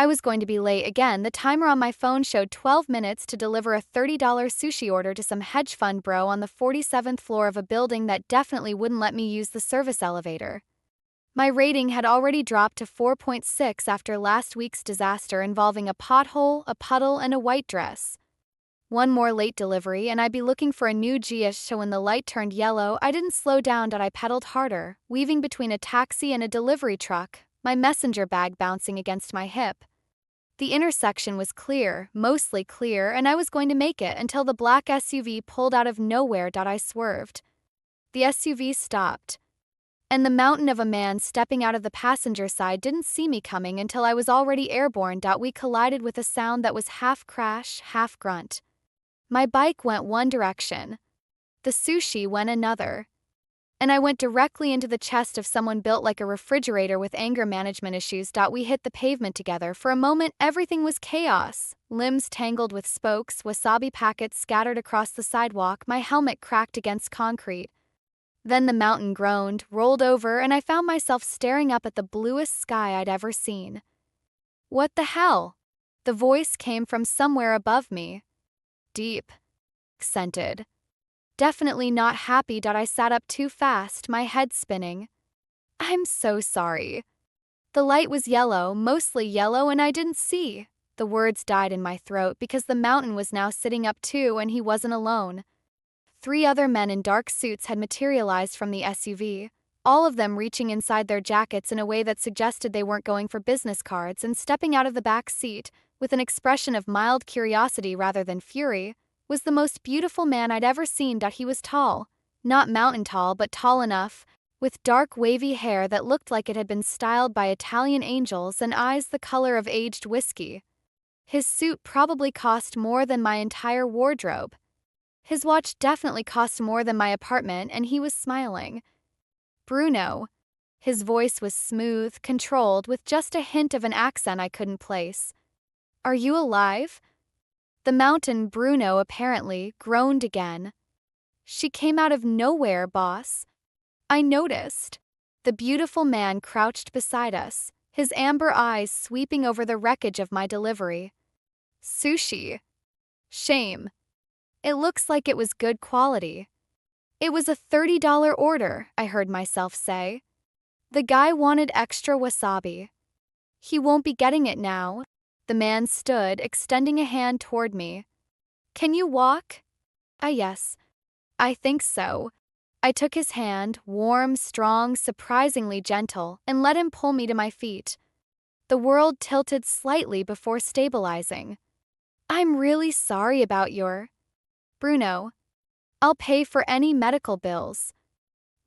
I was going to be late again. The timer on my phone showed 12 minutes to deliver a $30 sushi order to some hedge fund bro on the 47th floor of a building that definitely wouldn't let me use the service elevator. My rating had already dropped to 4.6 after last week's disaster involving a pothole, a puddle, and a white dress. One more late delivery, and I'd be looking for a new Gia. So when the light turned yellow, I didn't slow down. I pedaled harder, weaving between a taxi and a delivery truck, my messenger bag bouncing against my hip. The intersection was clear, mostly clear, and I was going to make it until the black SUV pulled out of nowhere. I swerved. The SUV stopped, and the mountain of a man stepping out of the passenger side didn't see me coming until I was already airborne. We collided with a sound that was half crash, half grunt. My bike went one direction. The sushi went another. And I went directly into the chest of someone built like a refrigerator with anger management issues. We hit the pavement together. For a moment, everything was chaos. Limbs tangled with spokes, wasabi packets scattered across the sidewalk, my helmet cracked against concrete. Then the mountain groaned, rolled over, and I found myself staring up at the bluest sky I'd ever seen. What the hell? The voice came from somewhere above me. Deep. Scented. Definitely not happy. I sat up too fast, my head spinning. I'm so sorry. The light was yellow, mostly yellow, and I didn't see. The words died in my throat because the mountain was now sitting up too, and he wasn't alone. 3 other men in dark suits had materialized from the SUV, all of them reaching inside their jackets in a way that suggested they weren't going for business cards, and stepping out of the back seat, with an expression of mild curiosity rather than fury, was the most beautiful man I'd ever seen. He was tall, not mountain tall, but tall enough, with dark wavy hair that looked like it had been styled by Italian angels and eyes the color of aged whiskey. His suit probably cost more than my entire wardrobe. His watch definitely cost more than my apartment, and he was smiling. Bruno. His voice was smooth, controlled, with just a hint of an accent I couldn't place. Are you alive? The mountain, Bruno apparently, groaned again. She came out of nowhere, boss. I noticed. The beautiful man crouched beside us, his amber eyes sweeping over the wreckage of my delivery. Sushi. Shame. It looks like it was good quality. It was a $30 order, I heard myself say. The guy wanted extra wasabi. He won't be getting it now. The man stood, extending a hand toward me. Can you walk? Yes. I think so. I took his hand, warm, strong, surprisingly gentle, and let him pull me to my feet. The world tilted slightly before stabilizing. I'm really sorry about your... Bruno. I'll pay for any medical bills.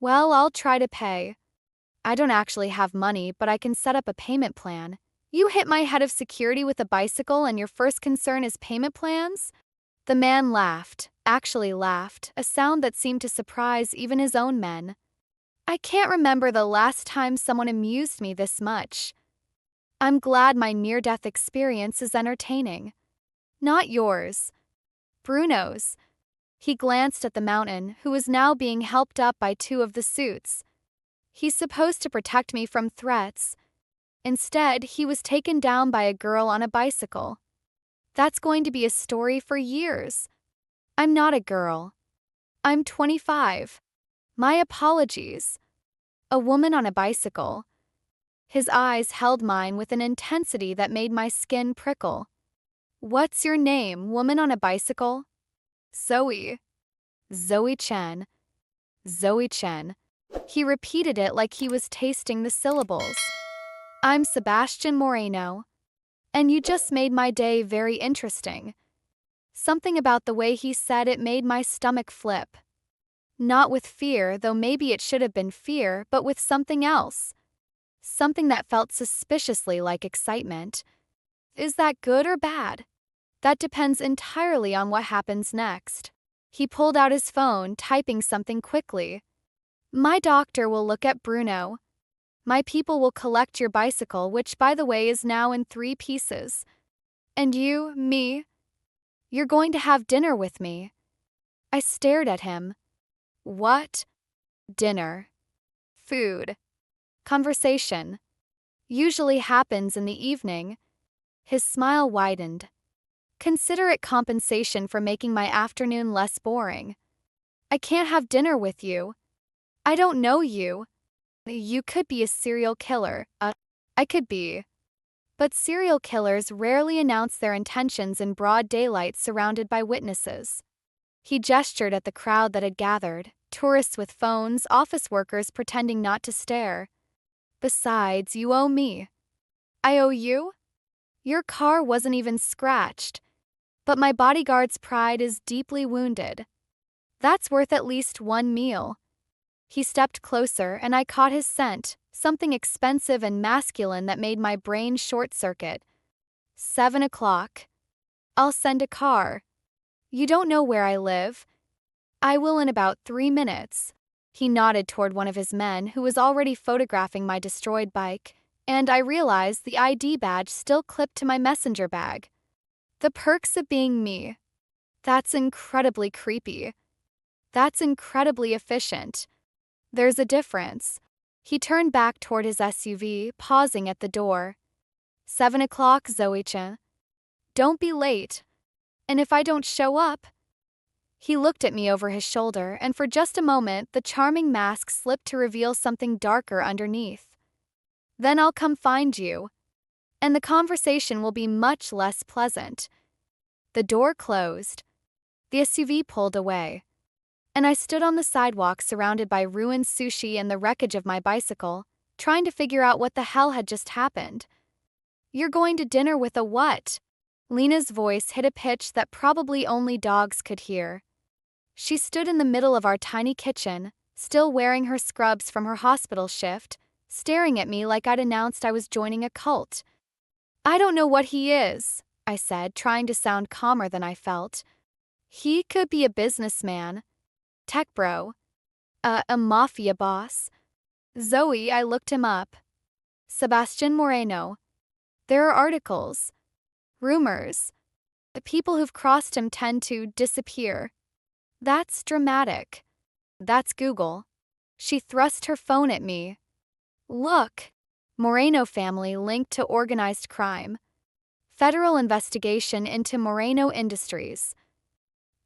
Well, I'll try to pay. I don't actually have money, but I can set up a payment plan. You hit my head of security with a bicycle and your first concern is payment plans? The man laughed, actually laughed, a sound that seemed to surprise even his own men. I can't remember the last time someone amused me this much. I'm glad my near-death experience is entertaining. Not yours. Bruno's. He glanced at the mountain, who was now being helped up by 2 of the suits. He's supposed to protect me from threats. Instead, he was taken down by a girl on a bicycle. That's going to be a story for years. I'm not a girl. I'm 25. My apologies. A woman on a bicycle. His eyes held mine with an intensity that made my skin prickle. What's your name, woman on a bicycle? Zoe. Zoe Chen. Zoe Chen. He repeated it like he was tasting the syllables. I'm Sebastian Moreno. And you just made my day very interesting. Something about the way he said it made my stomach flip. Not with fear, though maybe it should have been fear, but with something else. Something that felt suspiciously like excitement. Is that good or bad? That depends entirely on what happens next. He pulled out his phone, typing something quickly. My doctor will look at Bruno. My people will collect your bicycle, which, by the way, is now in 3 pieces. And you, me, you're going to have dinner with me. I stared at him. What? Dinner. Food. Conversation. Usually happens in the evening. His smile widened. Consider it compensation for making my afternoon less boring. I can't have dinner with you. I don't know you. You could be a serial killer. I could be. But serial killers rarely announce their intentions in broad daylight surrounded by witnesses. He gestured at the crowd that had gathered, tourists with phones, office workers pretending not to stare. Besides, you owe me. I owe you? Your car wasn't even scratched. But my bodyguard's pride is deeply wounded. That's worth at least one meal. He stepped closer and I caught his scent, something expensive and masculine that made my brain short-circuit. 7 o'clock. I'll send a car. You don't know where I live. I will in about 3 minutes. He nodded toward one of his men who was already photographing my destroyed bike, and I realized the ID badge still clipped to my messenger bag. The perks of being me. That's incredibly creepy. That's incredibly efficient. There's a difference. He turned back toward his SUV, pausing at the door. 7 o'clock, Zoe-chan. Don't be late. And if I don't show up... He looked at me over his shoulder, and for just a moment, the charming mask slipped to reveal something darker underneath. Then I'll come find you. And the conversation will be much less pleasant. The door closed. The SUV pulled away. And I stood on the sidewalk surrounded by ruined sushi and the wreckage of my bicycle, trying to figure out what the hell had just happened. You're going to dinner with a what? Lena's voice hit a pitch that probably only dogs could hear. She stood in the middle of our tiny kitchen, still wearing her scrubs from her hospital shift, staring at me like I'd announced I was joining a cult. I don't know what he is, I said, trying to sound calmer than I felt. He could be a businessman. Tech bro. A mafia boss. Zoe, I looked him up. Sebastian Moreno. There are articles. Rumors. The people who've crossed him tend to disappear. That's dramatic. That's Google. She thrust her phone at me. Look. Moreno family linked to organized crime. Federal investigation into Moreno Industries.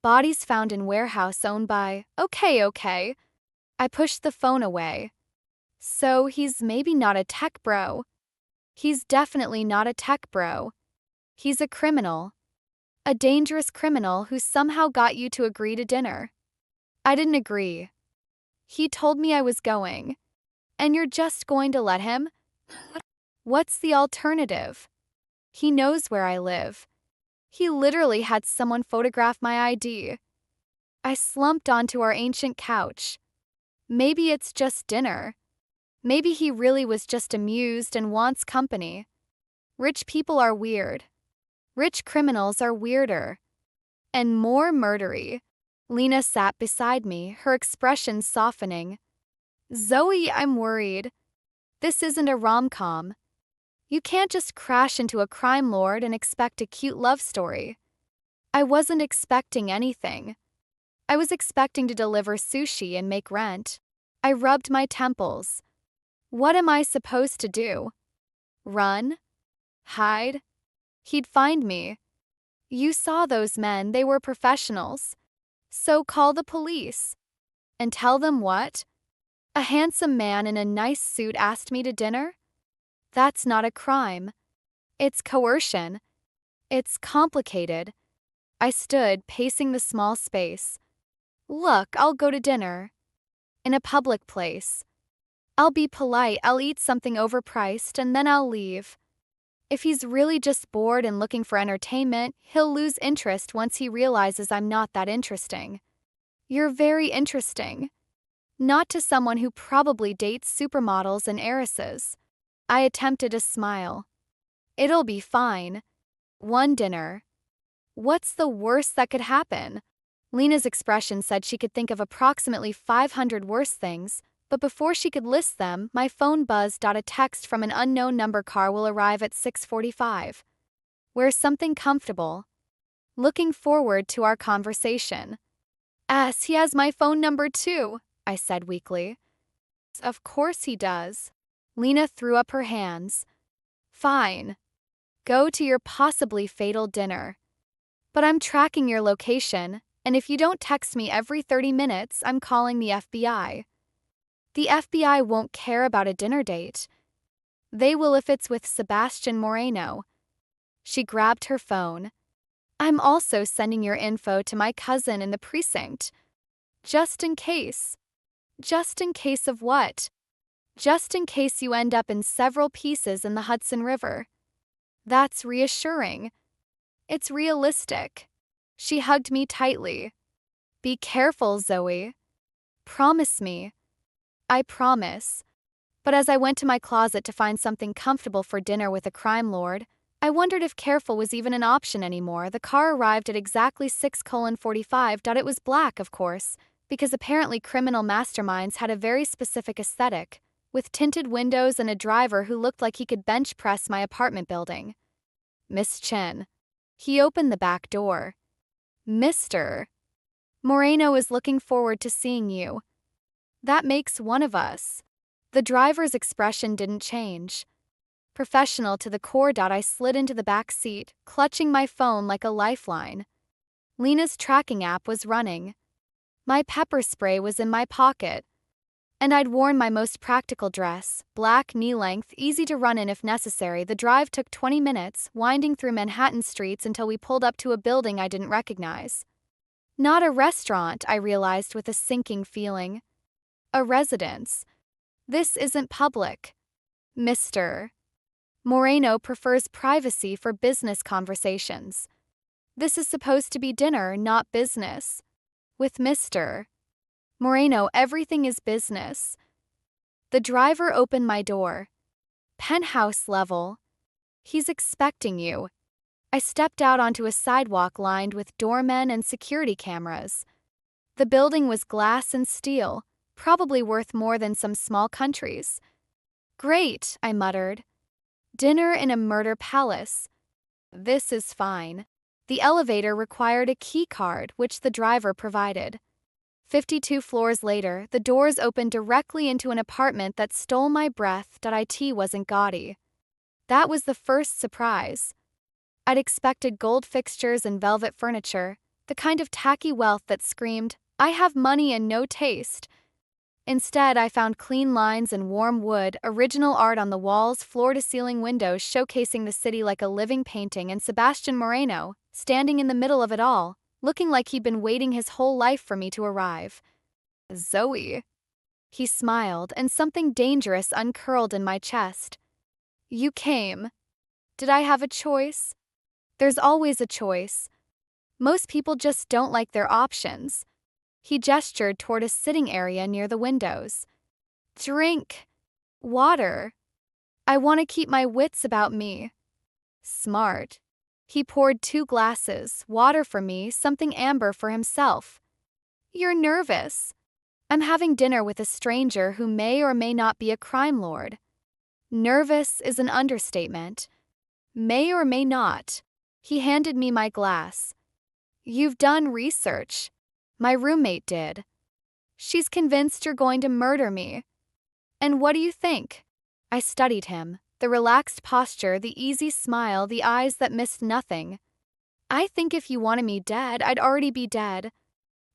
Bodies found in warehouse owned by... Okay. I pushed the phone away. So he's maybe not a tech bro. He's definitely not a tech bro. He's a criminal. A dangerous criminal who somehow got you to agree to dinner. I didn't agree. He told me I was going. And you're just going to let him? What's the alternative? He knows where I live. He literally had someone photograph my ID. I slumped onto our ancient couch. Maybe it's just dinner. Maybe he really was just amused and wants company. Rich people are weird. Rich criminals are weirder. And more murdery. Lena sat beside me, her expression softening. Zoe, I'm worried. This isn't a rom-com. You can't just crash into a crime lord and expect a cute love story. I wasn't expecting anything. I was expecting to deliver sushi and make rent. I rubbed my temples. What am I supposed to do? Run? Hide? He'd find me. You saw those men, they were professionals. So call the police. And tell them what? A handsome man in a nice suit asked me to dinner? That's not a crime. It's coercion. It's complicated. I stood, pacing the small space. Look, I'll go to dinner. In a public place. I'll be polite, I'll eat something overpriced, and then I'll leave. If he's really just bored and looking for entertainment, he'll lose interest once he realizes I'm not that interesting. You're very interesting. Not to someone who probably dates supermodels and heiresses. I attempted a smile. It'll be fine. One dinner. What's the worst that could happen? Lena's expression said she could think of approximately 500 worse things, but before she could list them, my phone buzzed. A text from an unknown number. Car will arrive at 6:45. Wear something comfortable. Looking forward to our conversation. He has my phone number too, I said weakly. Of course he does. Lena threw up her hands. Fine. Go to your possibly fatal dinner. But I'm tracking your location, and if you don't text me every 30 minutes, I'm calling the FBI. The FBI won't care about a dinner date. They will if it's with Sebastian Moreno. She grabbed her phone. I'm also sending your info to my cousin in the precinct. Just in case. Just in case of what? Just in case you end up in several pieces in the Hudson River. That's reassuring. It's realistic. She hugged me tightly. Be careful, Zoe. Promise me. I promise. But as I went to my closet to find something comfortable for dinner with a crime lord, I wondered if careful was even an option anymore. The car arrived at exactly 6:45. It was black, of course, because apparently criminal masterminds had a very specific aesthetic, with tinted windows and a driver who looked like he could bench press my apartment building. Miss Chen. He opened the back door. Mr. Moreno is looking forward to seeing you. That makes one of us. The driver's expression didn't change. Professional to the core. I slid into the back seat, clutching my phone like a lifeline. Lena's tracking app was running. My pepper spray was in my pocket. And I'd worn my most practical dress, black, knee-length, easy to run in if necessary. The drive took 20 minutes, winding through Manhattan streets until we pulled up to a building I didn't recognize. Not a restaurant, I realized with a sinking feeling. A residence. This isn't public. Mr. Moreno prefers privacy for business conversations. This is supposed to be dinner, not business. With Mr. Moreno, everything is business. The driver opened my door. Penthouse level. He's expecting you. I stepped out onto a sidewalk lined with doormen and security cameras. The building was glass and steel, probably worth more than some small countries. Great, I muttered. Dinner in a murder palace. This is fine. The elevator required a key card, which the driver provided. 52 floors later, the doors opened directly into an apartment that stole my breath. It wasn't gaudy. That was the first surprise. I'd expected gold fixtures and velvet furniture, the kind of tacky wealth that screamed, I have money and no taste. Instead, I found clean lines and warm wood, original art on the walls, floor-to-ceiling windows showcasing the city like a living painting, and Sebastian Moreno, standing in the middle of it all, looking like he'd been waiting his whole life for me to arrive. Zoe. He smiled, and something dangerous uncurled in my chest. You came. Did I have a choice? There's always a choice. Most people just don't like their options. He gestured toward a sitting area near the windows. Drink. Water. I want to keep my wits about me. Smart. He poured 2 glasses, water for me, something amber for himself. You're nervous. I'm having dinner with a stranger who may or may not be a crime lord. Nervous is an understatement. May or may not. He handed me my glass. You've done research. My roommate did. She's convinced you're going to murder me. And what do you think? I studied him. The relaxed posture, the easy smile, the eyes that missed nothing. I think if you wanted me dead, I'd already be dead.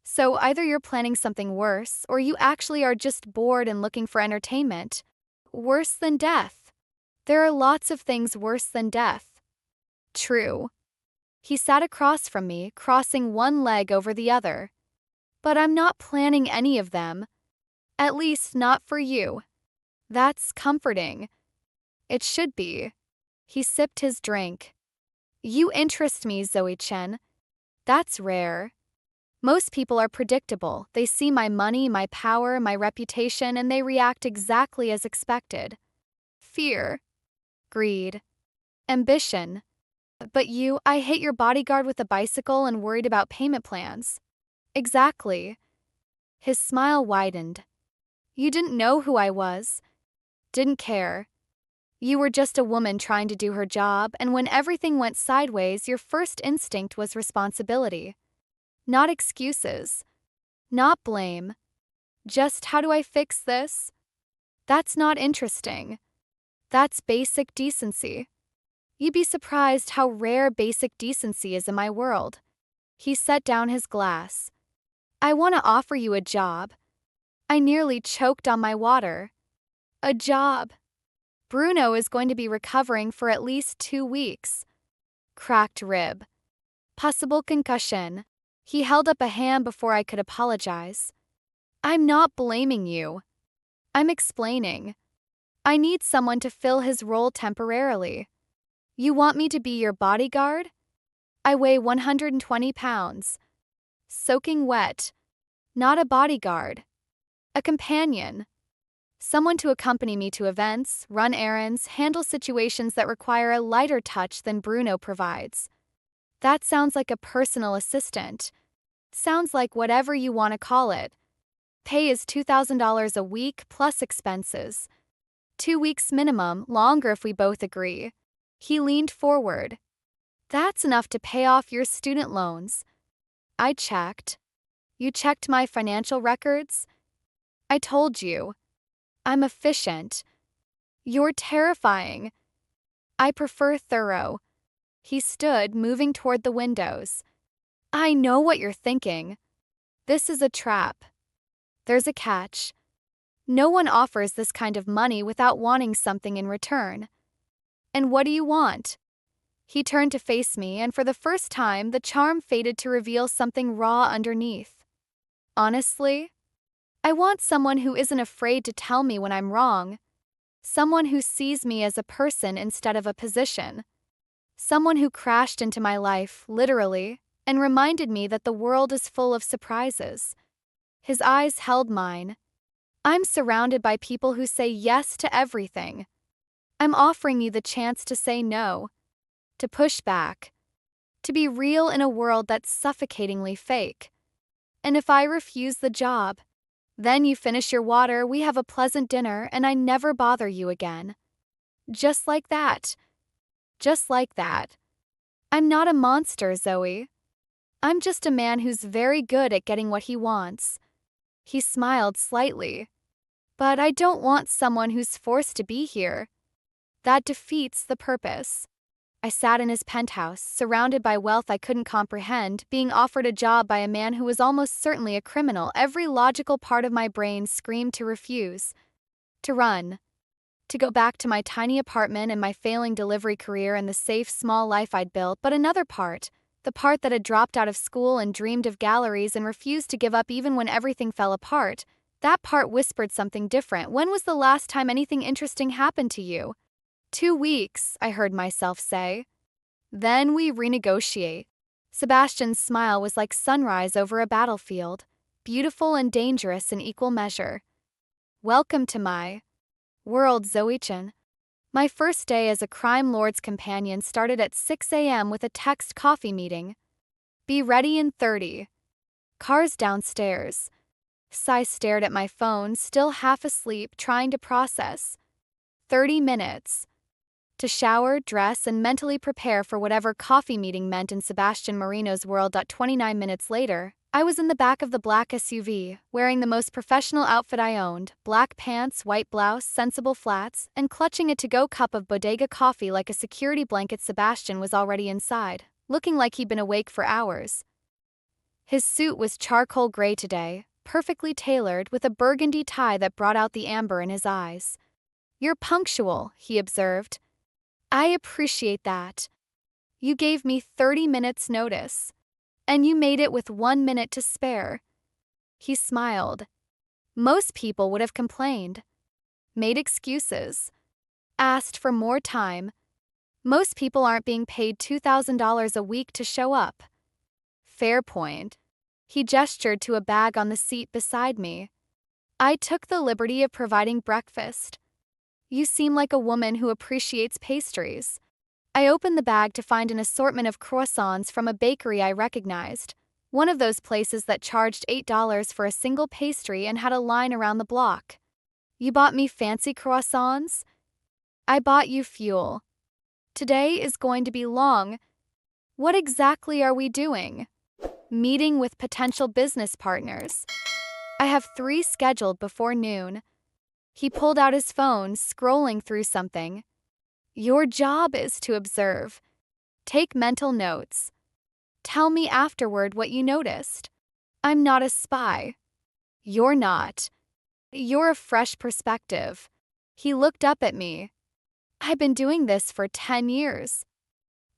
So either you're planning something worse, or you actually are just bored and looking for entertainment. Worse than death. There are lots of things worse than death. True. He sat across from me, crossing one leg over the other. But I'm not planning any of them. At least not for you. That's comforting. It should be. He sipped his drink. You interest me, Zoe Chen. That's rare. Most people are predictable. They see my money, my power, my reputation, and they react exactly as expected. Fear. Greed. Ambition. But you, I hate your bodyguard with a bicycle and worried about payment plans. Exactly. His smile widened. You didn't know who I was. Didn't care. You were just a woman trying to do her job, and when everything went sideways, your first instinct was responsibility. Not excuses. Not blame. Just how do I fix this? That's not interesting. That's basic decency. You'd be surprised how rare basic decency is in my world. He set down his glass. I want to offer you a job. I nearly choked on my water. A job. Bruno is going to be recovering for at least 2 weeks. Cracked rib. Possible concussion. He held up a hand before I could apologize. I'm not blaming you. I'm explaining. I need someone to fill his role temporarily. You want me to be your bodyguard? I weigh 120 pounds. Soaking wet. Not a bodyguard. A companion. Someone to accompany me to events, run errands, handle situations that require a lighter touch than Bruno provides. That sounds like a personal assistant. Sounds like whatever you want to call it. Pay is $2,000 a week plus expenses. 2 weeks minimum, longer if we both agree. He leaned forward. That's enough to pay off your student loans. I checked. You checked my financial records? I told you. I'm efficient. You're terrifying. I prefer thorough. He stood, moving toward the windows. I know what you're thinking. This is a trap. There's a catch. No one offers this kind of money without wanting something in return. And what do you want? He turned to face me, and for the first time, the charm faded to reveal something raw underneath. Honestly, I want someone who isn't afraid to tell me when I'm wrong. Someone who sees me as a person instead of a position. Someone who crashed into my life, literally, and reminded me that the world is full of surprises. His eyes held mine. I'm surrounded by people who say yes to everything. I'm offering you the chance to say no, to push back, to be real in a world that's suffocatingly fake. And if I refuse the job, then you finish your water, we have a pleasant dinner, and I never bother you again. Just like that. Just like that. I'm not a monster, Zoe. I'm just a man who's very good at getting what he wants. He smiled slightly. But I don't want someone who's forced to be here. That defeats the purpose. I sat in his penthouse, surrounded by wealth I couldn't comprehend, being offered a job by a man who was almost certainly a criminal. Every logical part of my brain screamed to refuse. To run. To go back to my tiny apartment and my failing delivery career and the safe, small life I'd built. But another part, the part that had dropped out of school and dreamed of galleries and refused to give up even when everything fell apart, that part whispered something different. When was the last time anything interesting happened to you? 2 weeks, I heard myself say. Then we renegotiate. Sebastian's smile was like sunrise over a battlefield, beautiful and dangerous in equal measure. Welcome to my world, Zoe-chan. My first day as a crime lord's companion started at 6 a.m. with a text coffee meeting. Be ready in 30. Cars downstairs. Sai stared at my phone, still half asleep, trying to process. 30 minutes. To shower, dress, and mentally prepare for whatever coffee meeting meant in Sebastian Marino's world. 29 minutes later, I was in the back of the black SUV, wearing the most professional outfit I owned, black pants, white blouse, sensible flats, and clutching a to-go cup of bodega coffee like a security blanket. Sebastian was already inside, looking like he'd been awake for hours. His suit was charcoal gray today, perfectly tailored, with a burgundy tie that brought out the amber in his eyes. You're punctual, he observed. I appreciate that. You gave me 30 minutes notice. And you made it with 1 minute to spare. He smiled. Most people would have complained. Made excuses. Asked for more time. Most people aren't being paid $2,000 a week to show up. Fair point. He gestured to a bag on the seat beside me. I took the liberty of providing breakfast. You seem like a woman who appreciates pastries. I opened the bag to find an assortment of croissants from a bakery I recognized, one of those places that charged $8 for a single pastry and had a line around the block. You bought me fancy croissants? I bought you fuel. Today is going to be long. What exactly are we doing? Meeting with potential business partners. I have 3 scheduled before noon. He pulled out his phone, scrolling through something. Your job is to observe. Take mental notes. Tell me afterward what you noticed. I'm not a spy. You're not. You're a fresh perspective. He looked up at me. I've been doing this for 10 years.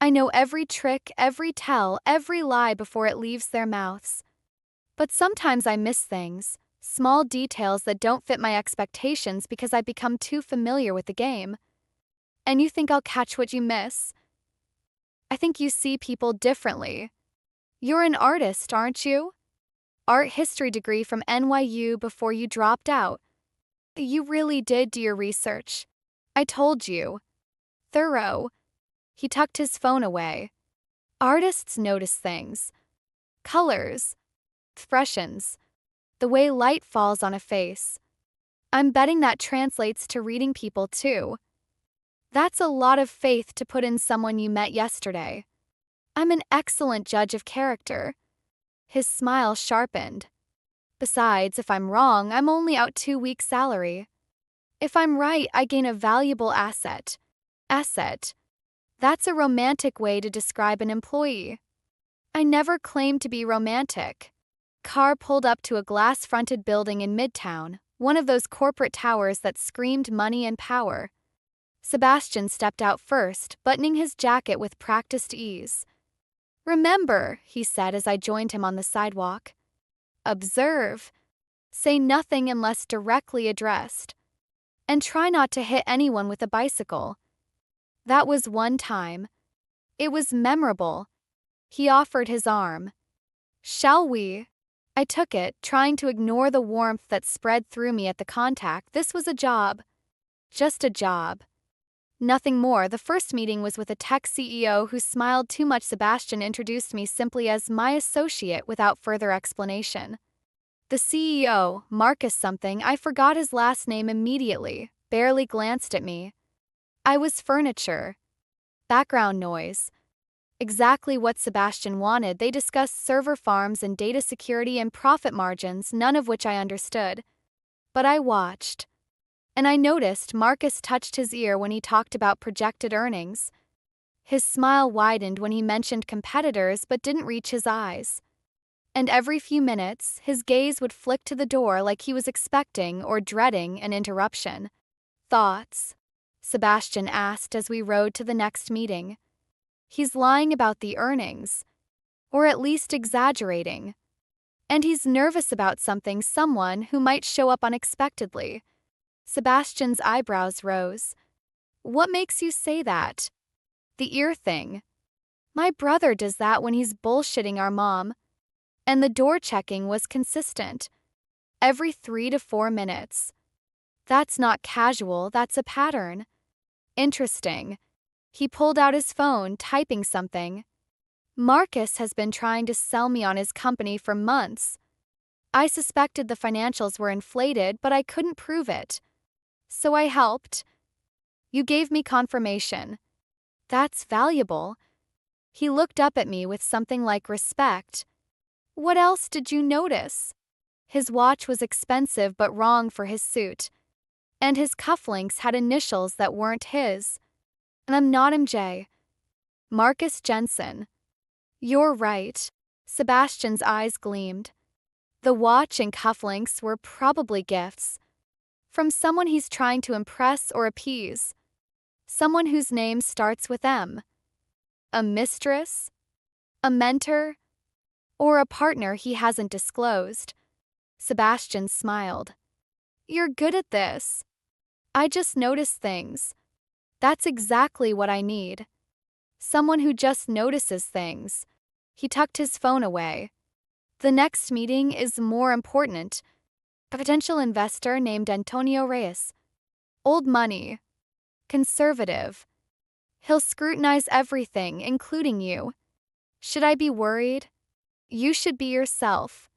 I know every trick, every tell, every lie before it leaves their mouths. But sometimes I miss things, small details that don't fit my expectations because I've become too familiar with the game. And you think I'll catch what you miss? I think you see people differently. You're an artist, aren't you? Art history degree from NYU before you dropped out. You really did do your research. I told you. Thorough. He tucked his phone away. Artists notice things. Colors. Expressions. The way light falls on a face. I'm betting that translates to reading people too. That's a lot of faith to put in someone you met yesterday. I'm an excellent judge of character. His smile sharpened. Besides, if I'm wrong, I'm only out 2 weeks' salary. If I'm right, I gain a valuable asset. Asset. That's a romantic way to describe an employee. I never claimed to be romantic. Car pulled up to a glass-fronted building in Midtown, one of those corporate towers that screamed money and power. Sebastian stepped out first, buttoning his jacket with practiced ease. Remember, he said as I joined him on the sidewalk. Observe. Say nothing unless directly addressed. And try not to hit anyone with a bicycle. That was one time. It was memorable. He offered his arm. Shall we? I took it, trying to ignore the warmth that spread through me at the contact. This was a job. Just a job. Nothing more. The first meeting was with a tech CEO who smiled too much. Sebastian introduced me simply as my associate without further explanation. The CEO, Marcus something, I forgot his last name immediately, barely glanced at me. I was furniture. Background noise. Exactly what Sebastian wanted. They discussed server farms and data security and profit margins, none of which I understood. But I watched. And I noticed Marcus touched his ear when he talked about projected earnings. His smile widened when he mentioned competitors but didn't reach his eyes. And every few minutes, his gaze would flick to the door like he was expecting or dreading an interruption. Thoughts? Sebastian asked as we rode to the next meeting. He's lying about the earnings. Or at least exaggerating. And he's nervous about someone who might show up unexpectedly. Sebastian's eyebrows rose. What makes you say that? The ear thing. My brother does that when he's bullshitting our mom. And the door checking was consistent. Every 3 to 4 minutes. That's not casual, that's a pattern. Interesting. He pulled out his phone, typing something. Marcus has been trying to sell me on his company for months. I suspected the financials were inflated, but I couldn't prove it. So I helped. You gave me confirmation. That's valuable. He looked up at me with something like respect. What else did you notice? His watch was expensive but wrong for his suit. And his cufflinks had initials that weren't his. And I'm not MJ. Marcus Jensen. You're right. Sebastian's eyes gleamed. The watch and cufflinks were probably gifts. From someone he's trying to impress or appease. Someone whose name starts with M. A mistress? A mentor? Or a partner he hasn't disclosed. Sebastian smiled. You're good at this. I just notice things. That's exactly what I need. Someone who just notices things. He tucked his phone away. The next meeting is more important. A potential investor named Antonio Reyes. Old money. Conservative. He'll scrutinize everything, including you. Should I be worried? You should be yourself.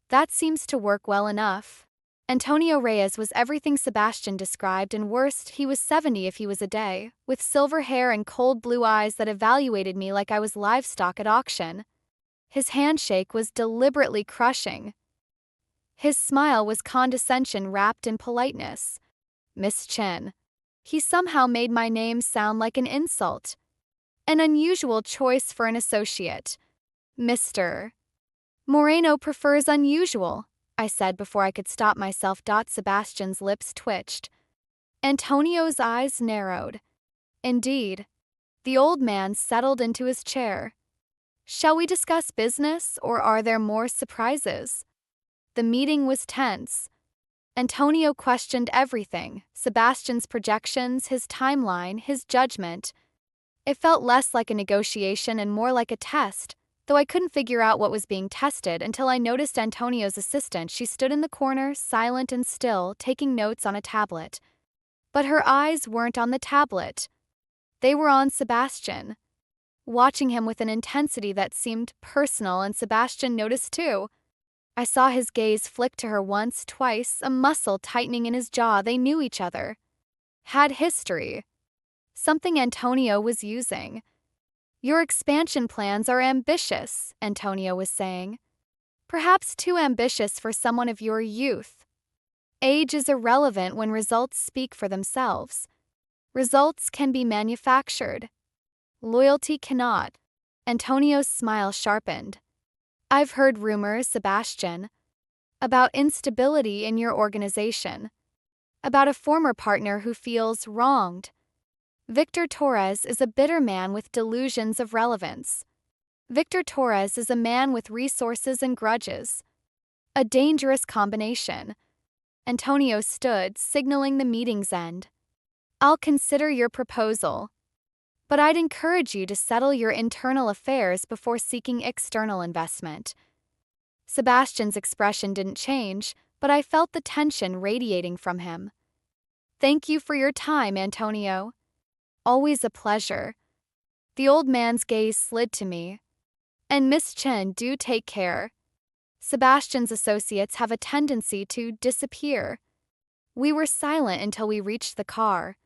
That seems to work well enough. Antonio Reyes was everything Sebastian described, and worst, he was 70 if he was a day, with silver hair and cold blue eyes that evaluated me like I was livestock at auction. His handshake was deliberately crushing. His smile was condescension wrapped in politeness. Miss Chen. He somehow made my name sound like an insult. An unusual choice for an associate. Mr. Moreno prefers unusual, I said before I could stop myself. Sebastian's lips twitched. Antonio's eyes narrowed. Indeed. The old man settled into his chair. Shall we discuss business, or are there more surprises? The meeting was tense. Antonio questioned everything: Sebastian's projections, his timeline, his judgment. It felt less like a negotiation and more like a test, though I couldn't figure out what was being tested until I noticed Antonio's assistant. She stood in the corner, silent and still, taking notes on a tablet. But her eyes weren't on the tablet. They were on Sebastian, watching him with an intensity that seemed personal, and Sebastian noticed too. I saw his gaze flick to her once, twice, a muscle tightening in his jaw. They knew each other. Had history. Something Antonio was using. Your expansion plans are ambitious, Antonio was saying. Perhaps too ambitious for someone of your youth. Age is irrelevant when results speak for themselves. Results can be manufactured. Loyalty cannot. Antonio's smile sharpened. I've heard rumors, Sebastian, about instability in your organization, about a former partner who feels wronged. Victor Torres is a bitter man with delusions of relevance. Victor Torres is a man with resources and grudges. A dangerous combination. Antonio stood, signaling the meeting's end. I'll consider your proposal, but I'd encourage you to settle your internal affairs before seeking external investment. Sebastian's expression didn't change, but I felt the tension radiating from him. Thank you for your time, Antonio. Always a pleasure. The old man's gaze slid to me. And Miss Chen, do take care. Sebastian's associates have a tendency to disappear. We were silent until we reached the car.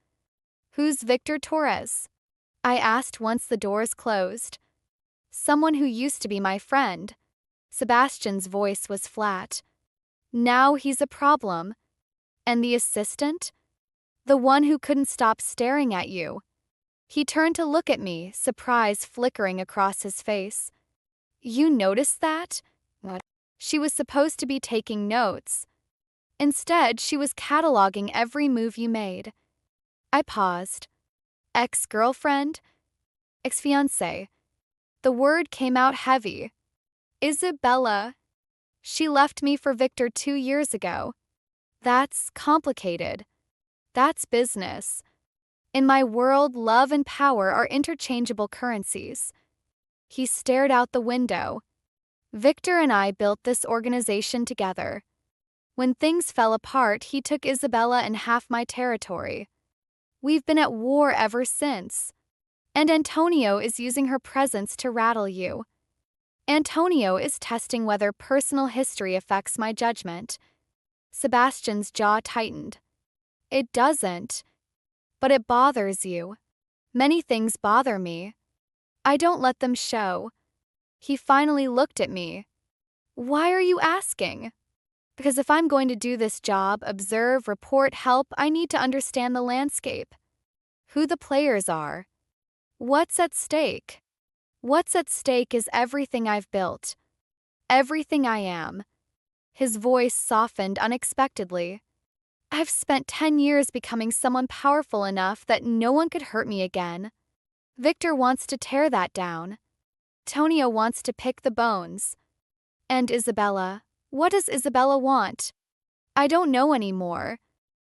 Who's Victor Torres? I asked once the doors closed. Someone who used to be my friend. Sebastian's voice was flat. Now he's a problem. And the assistant? The one who couldn't stop staring at you. He turned to look at me, surprise flickering across his face. You noticed that? What? She was supposed to be taking notes. Instead, she was cataloging every move you made. I paused. Ex-girlfriend? Ex-fiancé. The word came out heavy. Isabella. She left me for Victor 2 years ago. That's complicated. That's business. In my world, love and power are interchangeable currencies. He stared out the window. Victor and I built this organization together. When things fell apart, he took Isabella and half my territory. We've been at war ever since. And Antonio is using her presence to rattle you. Antonio is testing whether personal history affects my judgment. Sebastian's jaw tightened. It doesn't. But it bothers you. Many things bother me. I don't let them show. He finally looked at me. Why are you asking? Because if I'm going to do this job, observe, report, help, I need to understand the landscape. Who the players are. What's at stake? What's at stake is everything I've built. Everything I am. His voice softened unexpectedly. I've spent 10 years becoming someone powerful enough that no one could hurt me again. Victor wants to tear that down. Antonio wants to pick the bones. And Isabella, what does Isabella want? I don't know anymore.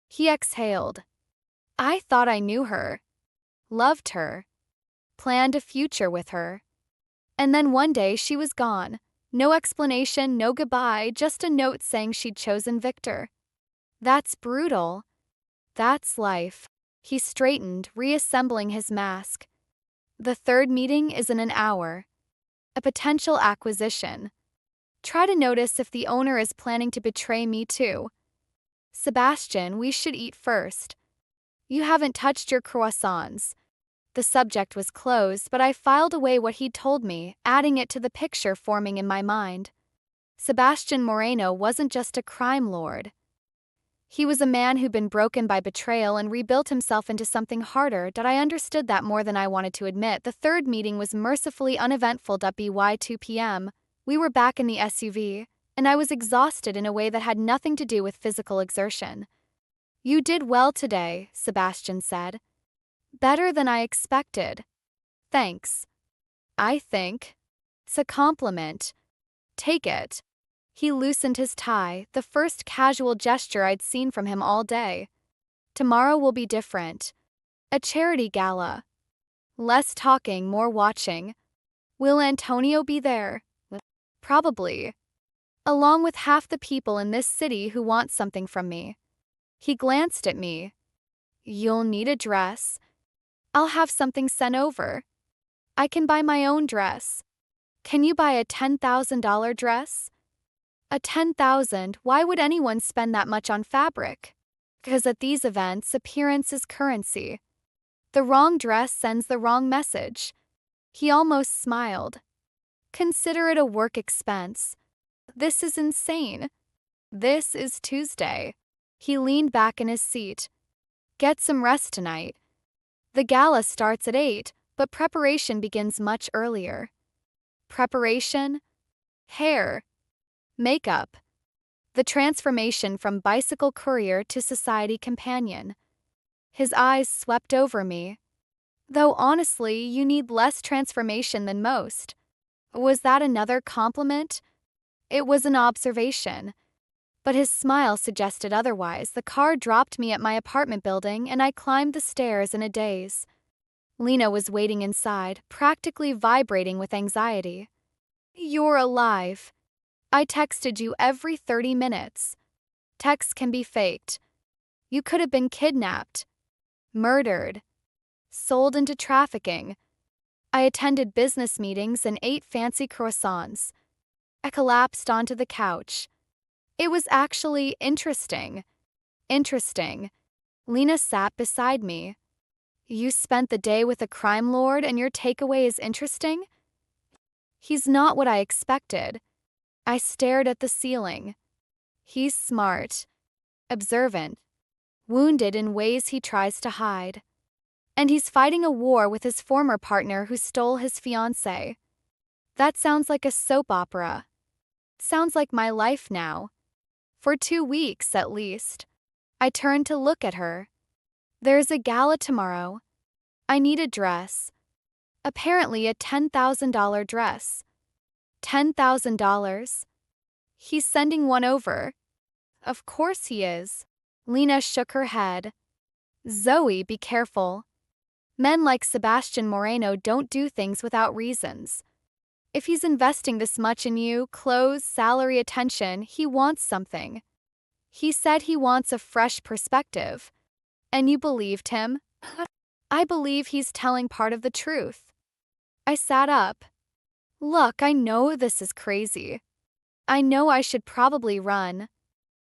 He exhaled. I thought I knew her. Loved her. Planned a future with her. And then one day she was gone. No explanation, no goodbye, just a note saying she'd chosen Victor. That's brutal. That's life. He straightened, reassembling his mask. The third meeting is in an hour. A potential acquisition. Try to notice if the owner is planning to betray me too. Sebastian, we should eat first. You haven't touched your croissants. The subject was closed, but I filed away what he'd told me, adding it to the picture forming in my mind. Sebastian Moreno wasn't just a crime lord. He was a man who'd been broken by betrayal and rebuilt himself into something harder. I understood that more than I wanted to admit. The third meeting was mercifully uneventful. By 2 p.m., we were back in the SUV, and I was exhausted in a way that had nothing to do with physical exertion. "You did well today," Sebastian said. "Better than I expected." "Thanks." "I think it's a compliment. Take it." He loosened his tie, the first casual gesture I'd seen from him all day. "Tomorrow will be different. A charity gala. Less talking, more watching. Will Antonio be there?" "Probably. Along with half the people in this city who want something from me." He glanced at me. "You'll need a dress. I'll have something sent over. I can buy my own dress. Can you buy a $10,000 dress?" "A 10,000, why would anyone spend that much on fabric?" "Because at these events, appearance is currency. The wrong dress sends the wrong message." He almost smiled. "Consider it a work expense." "This is insane." "This is Tuesday." He leaned back in his seat. "Get some rest tonight. The gala starts at 8, but preparation begins much earlier." Preparation? Hair. Makeup. The transformation from bicycle courier to society companion. His eyes swept over me. "Though honestly, you need less transformation than most." Was that another compliment? It was an observation. But his smile suggested otherwise. The car dropped me at my apartment building, and I climbed the stairs in a daze. Lena was waiting inside, practically vibrating with anxiety. "You're alive. I texted you every 30 minutes. Texts can be faked. You could have been kidnapped, murdered, sold into trafficking." I attended business meetings and ate fancy croissants. I collapsed onto the couch. "It was actually interesting." "Interesting." Lena sat beside me. "You spent the day with a crime lord and your takeaway is interesting?" "He's not what I expected." I stared at the ceiling. "He's smart, observant, wounded in ways he tries to hide. And he's fighting a war with his former partner who stole his fiancée." That sounds like a soap opera. Sounds like my life now. For 2 weeks, at least. I turned to look at her. "There's a gala tomorrow. I need a dress. Apparently a $10,000 dress." $10,000? He's sending one over. Of course he is. Lena shook her head. "Zoe, be careful. Men like Sebastian Moreno don't do things without reasons. If he's investing this much in you, clothes, salary, attention, he wants something. He said he wants a fresh perspective. And you believed him?" "I believe he's telling part of the truth." I sat up. "Look, I know this is crazy. I know I should probably run.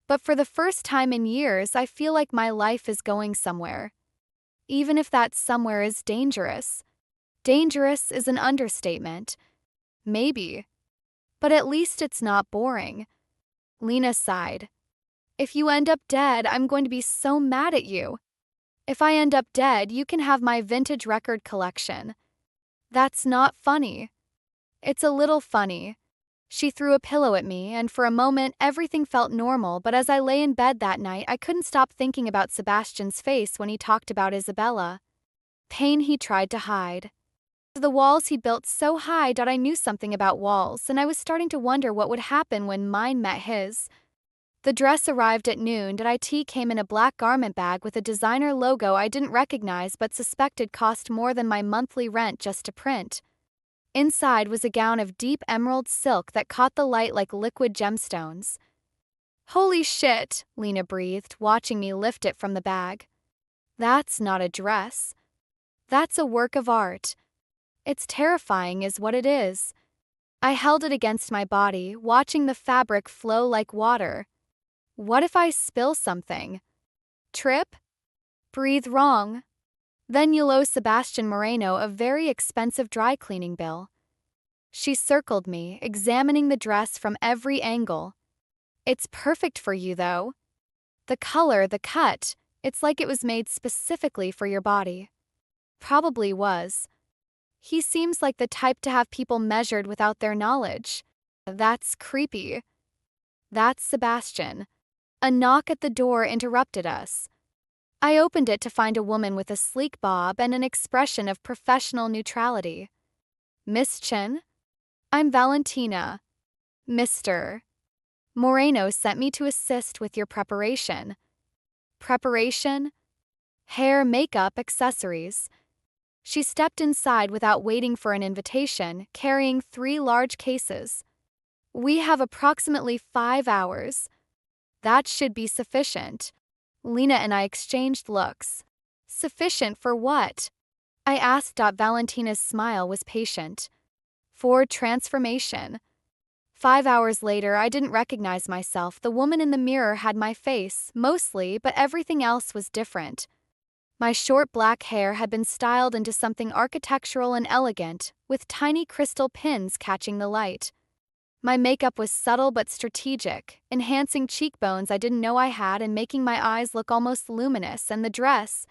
But for the first time in years, I feel like my life is going somewhere. Even if that somewhere is dangerous." Dangerous is an understatement. Maybe. But at least it's not boring. Lena sighed. "If you end up dead, I'm going to be so mad at you. If I end up dead, you can have my vintage record collection." "That's not funny." "It's a little funny." She threw a pillow at me, and for a moment everything felt normal, but as I lay in bed that night, I couldn't stop thinking about Sebastian's face when he talked about Isabella. Pain he tried to hide. The walls he built so high that I knew something about walls, and I was starting to wonder what would happen when mine met his. The dress arrived at noon. It came in a black garment bag with a designer logo I didn't recognize but suspected cost more than my monthly rent just to print. Inside was a gown of deep emerald silk that caught the light like liquid gemstones. "Holy shit," Lena breathed, watching me lift it from the bag. "That's not a dress. That's a work of art. It's terrifying is what it is." I held it against my body, watching the fabric flow like water. What if I spill something? Trip? Breathe wrong? Then you'll owe Sebastian Moreno a very expensive dry cleaning bill. She circled me, examining the dress from every angle. "It's perfect for you, though." The color, the cut, it's like it was made specifically for your body. Probably was. He seems like the type to have people measured without their knowledge. That's creepy. That's Sebastian. A knock at the door interrupted us. I opened it to find a woman with a sleek bob and an expression of professional neutrality. Miss Chen? I'm Valentina. Mr. Moreno sent me to assist with your preparation. Preparation? Hair, makeup, accessories. She stepped inside without waiting for an invitation, carrying 3 large cases. We have approximately 5 hours. That should be sufficient. Lena and I exchanged looks. Sufficient for what? I asked. Valentina's smile was patient. For transformation. 5 hours later, I didn't recognize myself. The woman in the mirror had my face, mostly, but everything else was different. My short black hair had been styled into something architectural and elegant, with tiny crystal pins catching the light. My makeup was subtle but strategic, enhancing cheekbones I didn't know I had and making my eyes look almost luminous, and the dress.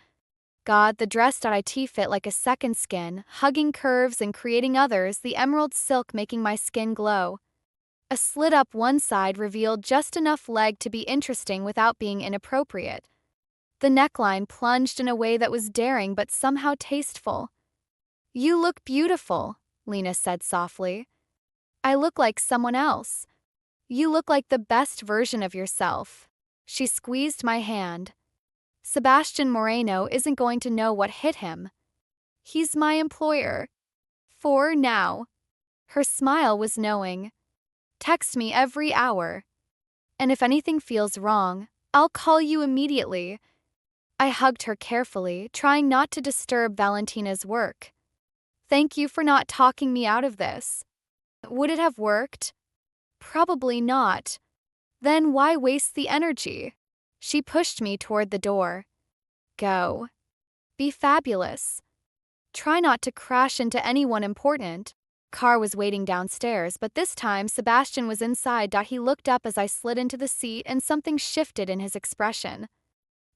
God, the dress .it fit like a second skin, hugging curves and creating others, the emerald silk making my skin glow. A slit up one side revealed just enough leg to be interesting without being inappropriate. The neckline plunged in a way that was daring but somehow tasteful. You look beautiful, Lena said softly. I look like someone else. You look like the best version of yourself. She squeezed my hand. Sebastian Moreno isn't going to know what hit him. He's my employer. For now. Her smile was knowing. Text me every hour. And if anything feels wrong, I'll call you immediately. I hugged her carefully, trying not to disturb Valentina's work. Thank you for not talking me out of this. Would it have worked? Probably not. Then why waste the energy? She pushed me toward the door. Go. Be fabulous. Try not to crash into anyone important. Car was waiting downstairs, but this time Sebastian was inside. He looked up as I slid into the seat and something shifted in his expression.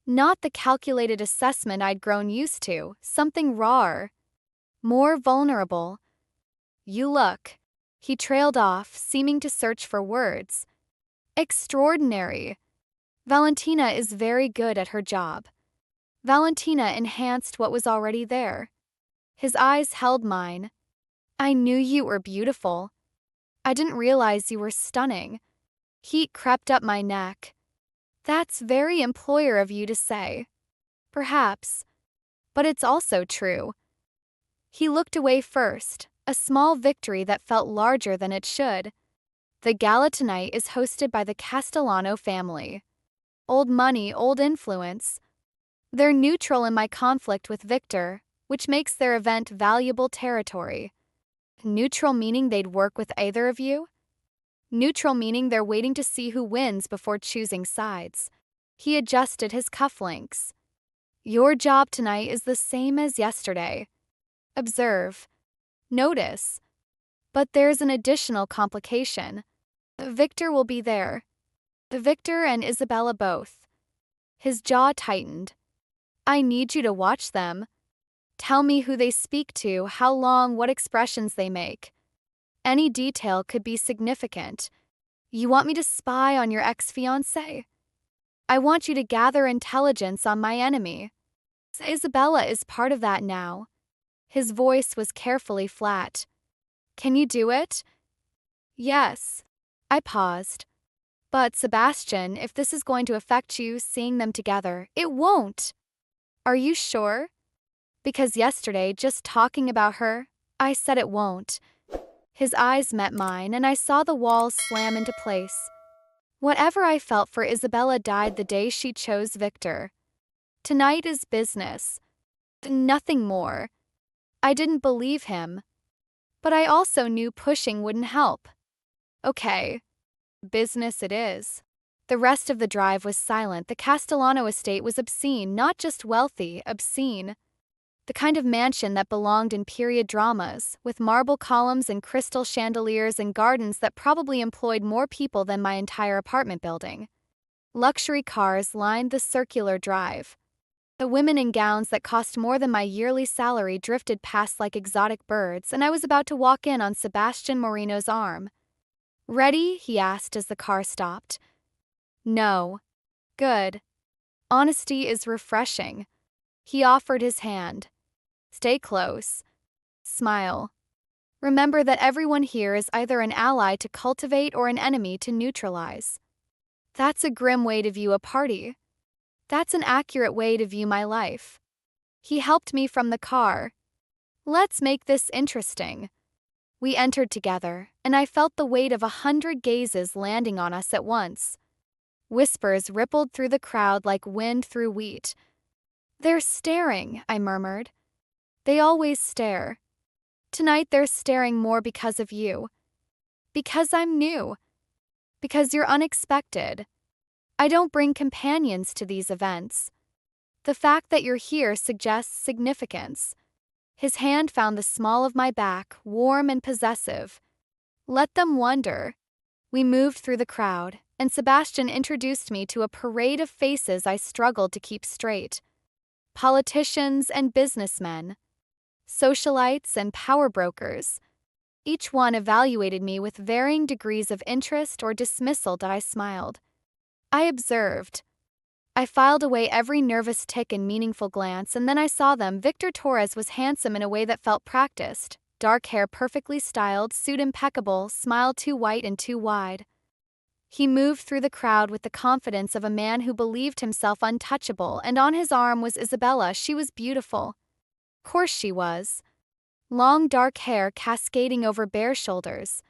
Not the calculated assessment I'd grown used to, something rawer. More vulnerable. You look. He trailed off, seeming to search for words. Extraordinary. Valentina is very good at her job. Valentina enhanced what was already there. His eyes held mine. I knew you were beautiful. I didn't realize you were stunning. Heat crept up my neck. That's very employer of you to say. Perhaps. But it's also true. He looked away first, a small victory that felt larger than it should. The gala tonight is hosted by the Castellano family. Old money, old influence. They're neutral in my conflict with Victor, which makes their event valuable territory. Neutral meaning they'd work with either of you? Neutral meaning they're waiting to see who wins before choosing sides. He adjusted his cufflinks. Your job tonight is the same as yesterday. Observe. Notice. But there's an additional complication. Victor will be there. Victor and Isabella both. His jaw tightened. I need you to watch them. Tell me who they speak to, how long, what expressions they make. Any detail could be significant. You want me to spy on your ex-fiancé? I want you to gather intelligence on my enemy. Isabella is part of that now. His voice was carefully flat. Can you do it? Yes. I paused. But Sebastian, if this is going to affect you seeing them together, it won't. Are you sure? Because yesterday, just talking about her, I said it won't. His eyes met mine, and I saw the walls slam into place. Whatever I felt for Isabella died the day she chose Victor. Tonight is business. Nothing more. I didn't believe him. But I also knew pushing wouldn't help. Okay. Business it is. The rest of the drive was silent. The Castellano estate was obscene, not just wealthy, obscene. The kind of mansion that belonged in period dramas, with marble columns and crystal chandeliers and gardens that probably employed more people than my entire apartment building. Luxury cars lined the circular drive. The women in gowns that cost more than my yearly salary drifted past like exotic birds, and I was about to walk in on Sebastian Moreno's arm. "Ready?" he asked as the car stopped. "No." "Good. Honesty is refreshing." He offered his hand. "Stay close. Smile. Remember that everyone here is either an ally to cultivate or an enemy to neutralize." That's a grim way to view a party. That's an accurate way to view my life. He helped me from the car. "Let's make this interesting." We entered together, and I felt the weight of 100 gazes landing on us at once. Whispers rippled through the crowd like wind through wheat. "They're staring," I murmured. "They always stare. Tonight they're staring more because of you. Because I'm new. Because you're unexpected. I don't bring companions to these events. The fact that you're here suggests significance." His hand found the small of my back, warm and possessive. "Let them wonder." We moved through the crowd, and Sebastian introduced me to a parade of faces I struggled to keep straight. Politicians and businessmen. Socialites and power brokers. Each one evaluated me with varying degrees of interest or dismissal. I smiled. I observed. I filed away every nervous tick and meaningful glance, and then I saw them. Victor Torres was handsome in a way that felt practiced. Dark hair perfectly styled, suit impeccable, smile too white and too wide. He moved through the crowd with the confidence of a man who believed himself untouchable, and on his arm was Isabella. She was beautiful. Of course she was. Long dark hair cascading over bare shoulders.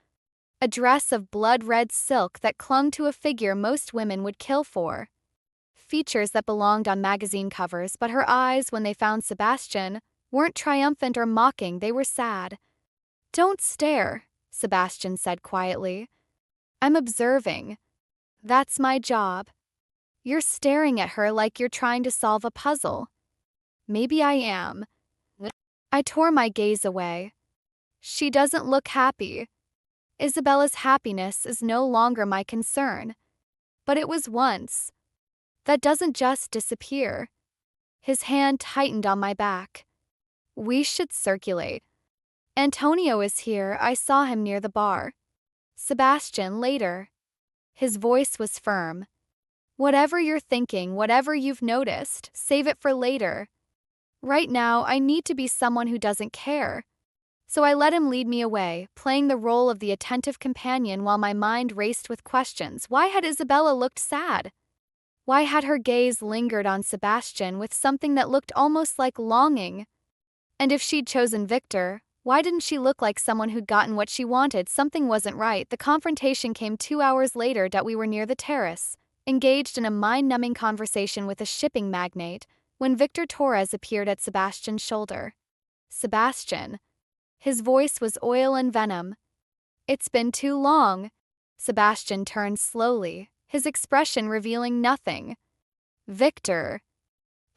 A dress of blood-red silk that clung to a figure most women would kill for. Features that belonged on magazine covers, but her eyes, when they found Sebastian, weren't triumphant or mocking, they were sad. "Don't stare," Sebastian said quietly. "I'm observing. That's my job." "You're staring at her like you're trying to solve a puzzle." "Maybe I am." I tore my gaze away. "She doesn't look happy." Isabella's happiness is no longer my concern. But it was once. That doesn't just disappear. His hand tightened on my back. "We should circulate. Antonio is here. I saw him near the bar." "Sebastian, later." His voice was firm. "Whatever you're thinking, whatever you've noticed, save it for later. Right now, I need to be someone who doesn't care." So I let him lead me away, playing the role of the attentive companion while my mind raced with questions. Why had Isabella looked sad? Why had her gaze lingered on Sebastian with something that looked almost like longing? And if she'd chosen Victor, why didn't she look like someone who'd gotten what she wanted? Something wasn't right. The confrontation came 2 hours later. We were near the terrace, engaged in a mind-numbing conversation with a shipping magnate, when Victor Torres appeared at Sebastian's shoulder. "Sebastian." His voice was oil and venom. "It's been too long." Sebastian turned slowly, his expression revealing nothing. "Victor."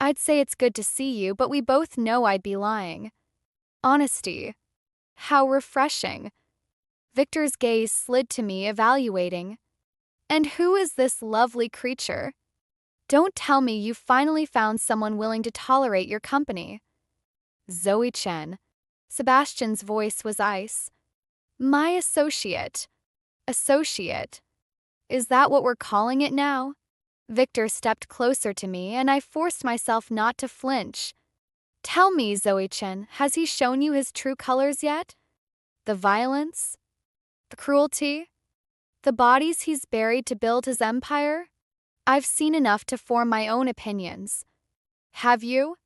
"I'd say it's good to see you, but we both know I'd be lying." "Honesty. How refreshing." Victor's gaze slid to me, evaluating. "And who is this lovely creature? Don't tell me you've finally found someone willing to tolerate your company." "Zoe Chen." Sebastian's voice was ice. "My associate." "Associate? Is that what we're calling it now?" Victor stepped closer to me, and I forced myself not to flinch. "Tell me, Zoe Chen, has he shown you his true colors yet? The violence? The cruelty? The bodies he's buried to build his empire? I've seen enough to form my own opinions." "Have you?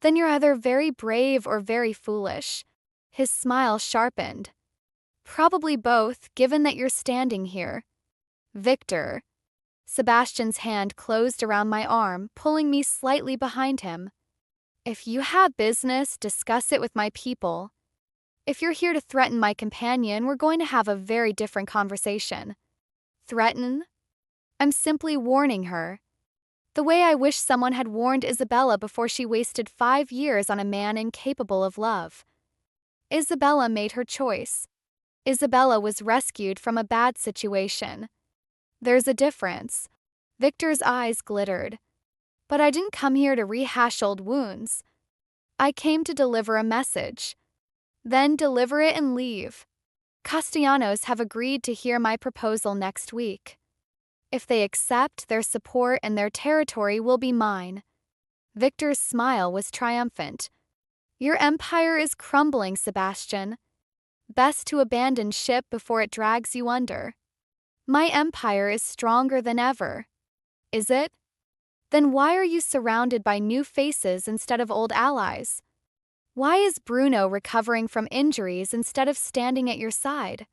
Then you're either very brave or very foolish." His smile sharpened. "Probably both, given that you're standing here." "Victor." Sebastian's hand closed around my arm, pulling me slightly behind him. "If you have business, discuss it with my people. If you're here to threaten my companion, we're going to have a very different conversation." "Threaten?" "I'm simply warning her. The way I wish someone had warned Isabella before she wasted 5 years on a man incapable of love. Isabella made her choice. Isabella was rescued from a bad situation. There's a difference." Victor's eyes glittered. But I didn't come here to rehash old wounds. I came to deliver a message. Then deliver it and leave. Castellanos have agreed to hear my proposal next week. If they accept, their support and their territory will be mine. Victor's smile was triumphant. Your empire is crumbling, Sebastian. Best to abandon ship before it drags you under. My empire is stronger than ever. Is it? Then why are you surrounded by new faces instead of old allies? Why is Bruno recovering from injuries instead of standing at your side?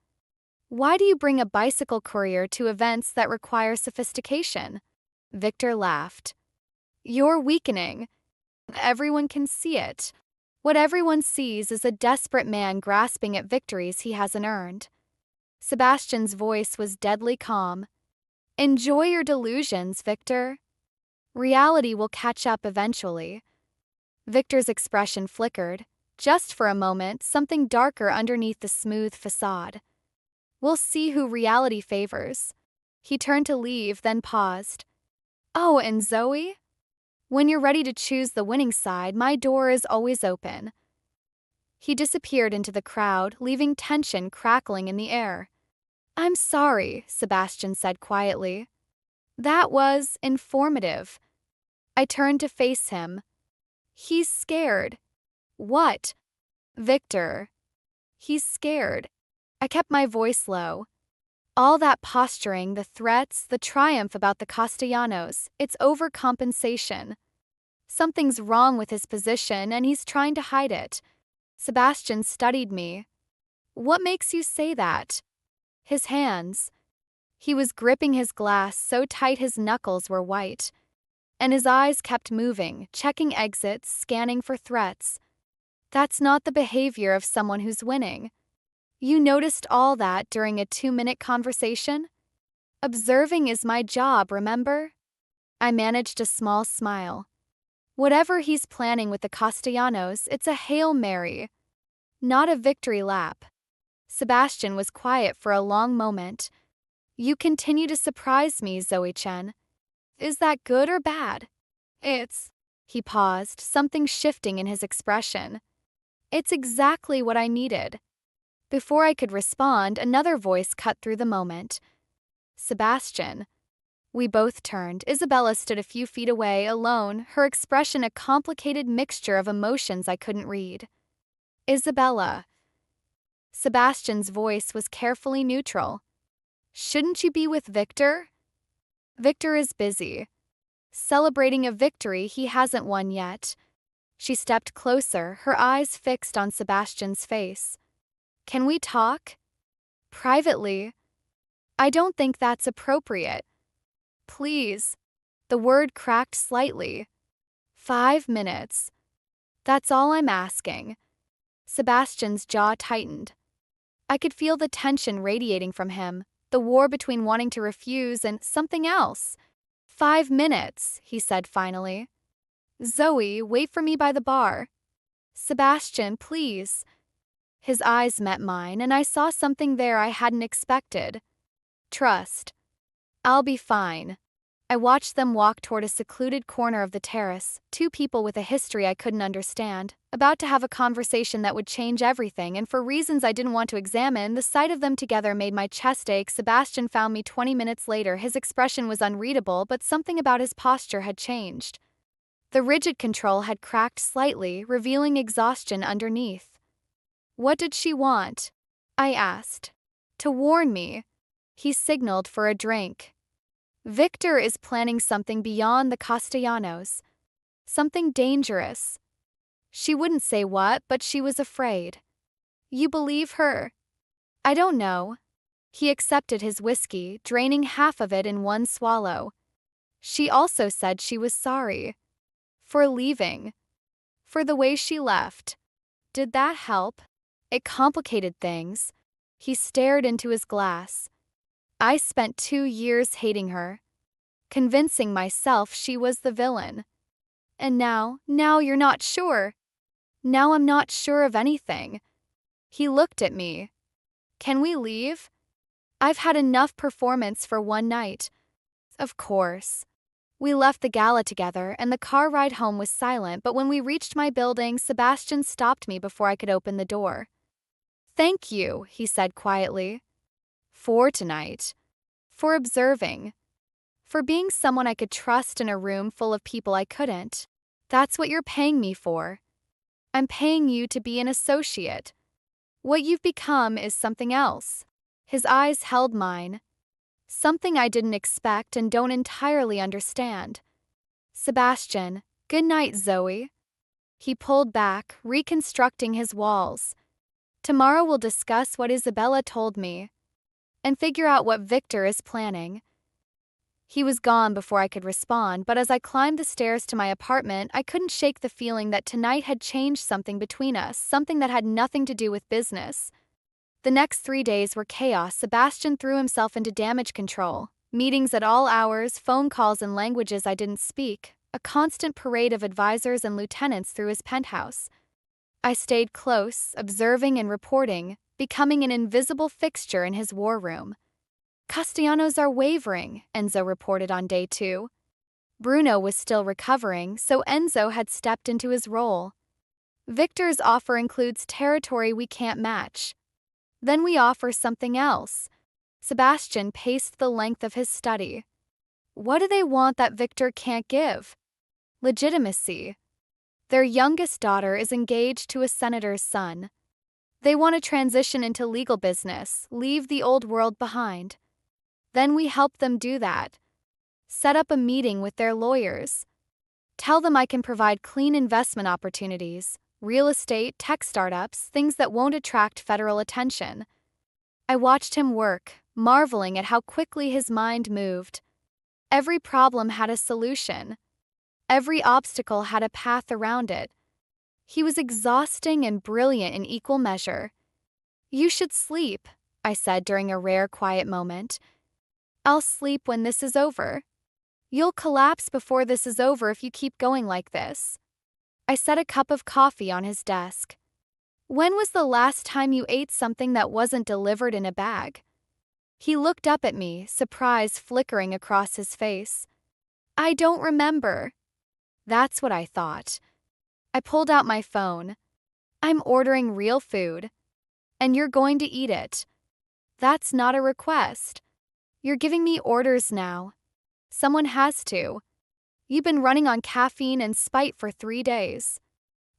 Why do you bring a bicycle courier to events that require sophistication? Victor laughed. You're weakening. Everyone can see it. What everyone sees is a desperate man grasping at victories he hasn't earned. Sebastian's voice was deadly calm. Enjoy your delusions, Victor. Reality will catch up eventually. Victor's expression flickered. Just for a moment, something darker underneath the smooth facade. We'll see who reality favors. He turned to leave, then paused. Oh, and Zoe? When you're ready to choose the winning side, my door is always open. He disappeared into the crowd, leaving tension crackling in the air. I'm sorry, Sebastian said quietly. That was informative. I turned to face him. He's scared. What? Victor. He's scared. I kept my voice low. All that posturing, the threats, the triumph about the Castellanos, it's overcompensation. Something's wrong with his position and he's trying to hide it. Sebastian studied me. What makes you say that? His hands. He was gripping his glass so tight his knuckles were white. And his eyes kept moving, checking exits, scanning for threats. That's not the behavior of someone who's winning. You noticed all that during a 2-minute conversation? Observing is my job, remember? I managed a small smile. Whatever he's planning with the Castellanos, it's a Hail Mary, not a victory lap. Sebastian was quiet for a long moment. You continue to surprise me, Zoe-Chen. Is that good or bad? He paused, something shifting in his expression. It's exactly what I needed. Before I could respond, another voice cut through the moment. Sebastian. We both turned. Isabella stood a few feet away, alone, her expression a complicated mixture of emotions I couldn't read. Isabella. Sebastian's voice was carefully neutral. Shouldn't you be with Victor? Victor is busy. Celebrating a victory he hasn't won yet. She stepped closer, her eyes fixed on Sebastian's face. Can we talk? Privately. I don't think that's appropriate. Please. The word cracked slightly. 5 minutes. That's all I'm asking. Sebastian's jaw tightened. I could feel the tension radiating from him, the war between wanting to refuse and something else. 5 minutes, he said finally. Zoe, wait for me by the bar. Sebastian, please. His eyes met mine, and I saw something there I hadn't expected. Trust. I'll be fine. I watched them walk toward a secluded corner of the terrace, two people with a history I couldn't understand, about to have a conversation that would change everything, and for reasons I didn't want to examine, the sight of them together made my chest ache. Sebastian found me 20 minutes later. His expression was unreadable, but something about his posture had changed. The rigid control had cracked slightly, revealing exhaustion underneath. What did she want? I asked. To warn me. He signaled for a drink. Victor is planning something beyond the Castellanos. Something dangerous. She wouldn't say what, but she was afraid. You believe her? I don't know. He accepted his whiskey, draining half of it in one swallow. She also said she was sorry. For leaving. For the way she left. Did that help? It complicated things. He stared into his glass. I spent 2 years hating her, convincing myself she was the villain. And now you're not sure. Now I'm not sure of anything. He looked at me. Can we leave? I've had enough performance for one night. Of course. We left the gala together, and the car ride home was silent, but when we reached my building, Sebastian stopped me before I could open the door. "Thank you," he said quietly. "For tonight. For observing. For being someone I could trust in a room full of people I couldn't. That's what you're paying me for. I'm paying you to be an associate. What you've become is something else." His eyes held mine. Something I didn't expect and don't entirely understand. "Sebastian, good night, Zoe." He pulled back, reconstructing his walls. "Tomorrow we'll discuss what Isabella told me and figure out what Victor is planning." He was gone before I could respond, but as I climbed the stairs to my apartment, I couldn't shake the feeling that tonight had changed something between us, something that had nothing to do with business. The next 3 days were chaos. Sebastian threw himself into damage control. Meetings at all hours, phone calls in languages I didn't speak, a constant parade of advisors and lieutenants through his penthouse. I stayed close, observing and reporting, becoming an invisible fixture in his war room. "Castellanos are wavering," Enzo reported on day 2. Bruno was still recovering, so Enzo had stepped into his role. "Victor's offer includes territory we can't match. Then we offer something else." Sebastian paced the length of his study. "What do they want that Victor can't give?" "Legitimacy. Their youngest daughter is engaged to a senator's son. They want to transition into legal business, leave the old world behind. Then we help them do that. Set up a meeting with their lawyers. Tell them I can provide clean investment opportunities, real estate, tech startups, things that won't attract federal attention." I watched him work, marveling at how quickly his mind moved. Every problem had a solution. Every obstacle had a path around it. He was exhausting and brilliant in equal measure. "You should sleep," I said during a rare quiet moment. "I'll sleep when this is over. You'll collapse before this is over if you keep going like this." I set a cup of coffee on his desk. "When was the last time you ate something that wasn't delivered in a bag?" He looked up at me, surprise flickering across his face. "I don't remember." That's what I thought. I pulled out my phone. "I'm ordering real food. And you're going to eat it. That's not a request. You're giving me orders now. Someone has to. You've been running on caffeine and spite for 3 days."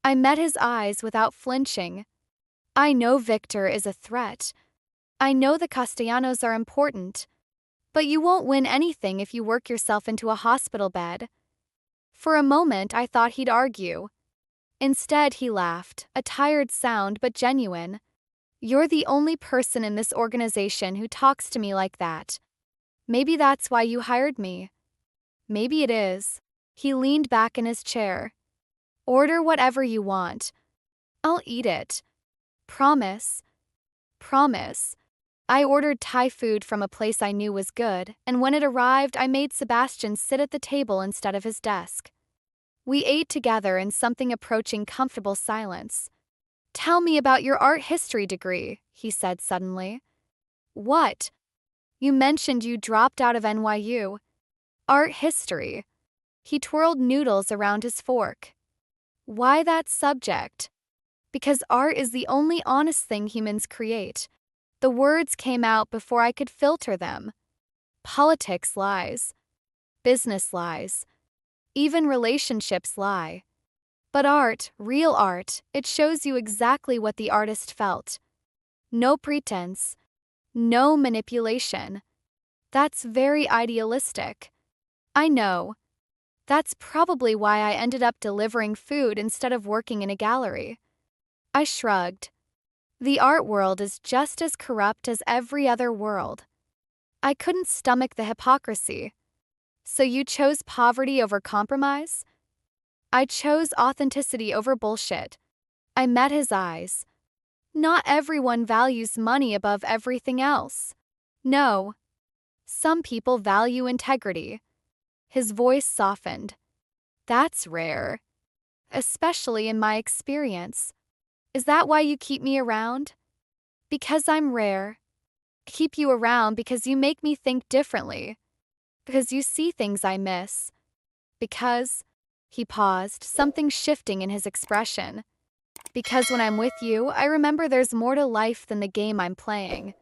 I met his eyes without flinching. "I know Victor is a threat. I know the Castellanos are important. But you won't win anything if you work yourself into a hospital bed." For a moment, I thought he'd argue. Instead, he laughed, a tired sound but genuine. "You're the only person in this organization who talks to me like that. Maybe that's why you hired me." "Maybe it is." He leaned back in his chair. "Order whatever you want. I'll eat it. Promise. Promise." I ordered Thai food from a place I knew was good, and when it arrived, I made Sebastian sit at the table instead of his desk. We ate together in something approaching comfortable silence. "Tell me about your art history degree," he said suddenly. "What? You mentioned you dropped out of NYU. Art history." He twirled noodles around his fork. "Why that subject?" "Because art is the only honest thing humans create." The words came out before I could filter them. Politics lies. Business lies. Even relationships lie. But art, real art, it shows you exactly what the artist felt. No pretense. No manipulation. That's very idealistic. I know. That's probably why I ended up delivering food instead of working in a gallery. I shrugged. The art world is just as corrupt as every other world. I couldn't stomach the hypocrisy. "So you chose poverty over compromise?" "I chose authenticity over bullshit." I met his eyes. "Not everyone values money above everything else." "No. Some people value integrity." His voice softened. "That's rare. Especially in my experience. Is that why you keep me around?" "Because I'm rare. Keep you around because you make me think differently." Because you see things I miss. Because, he paused, something shifting in his expression. Because when I'm with you, I remember there's more to life than the game I'm playing.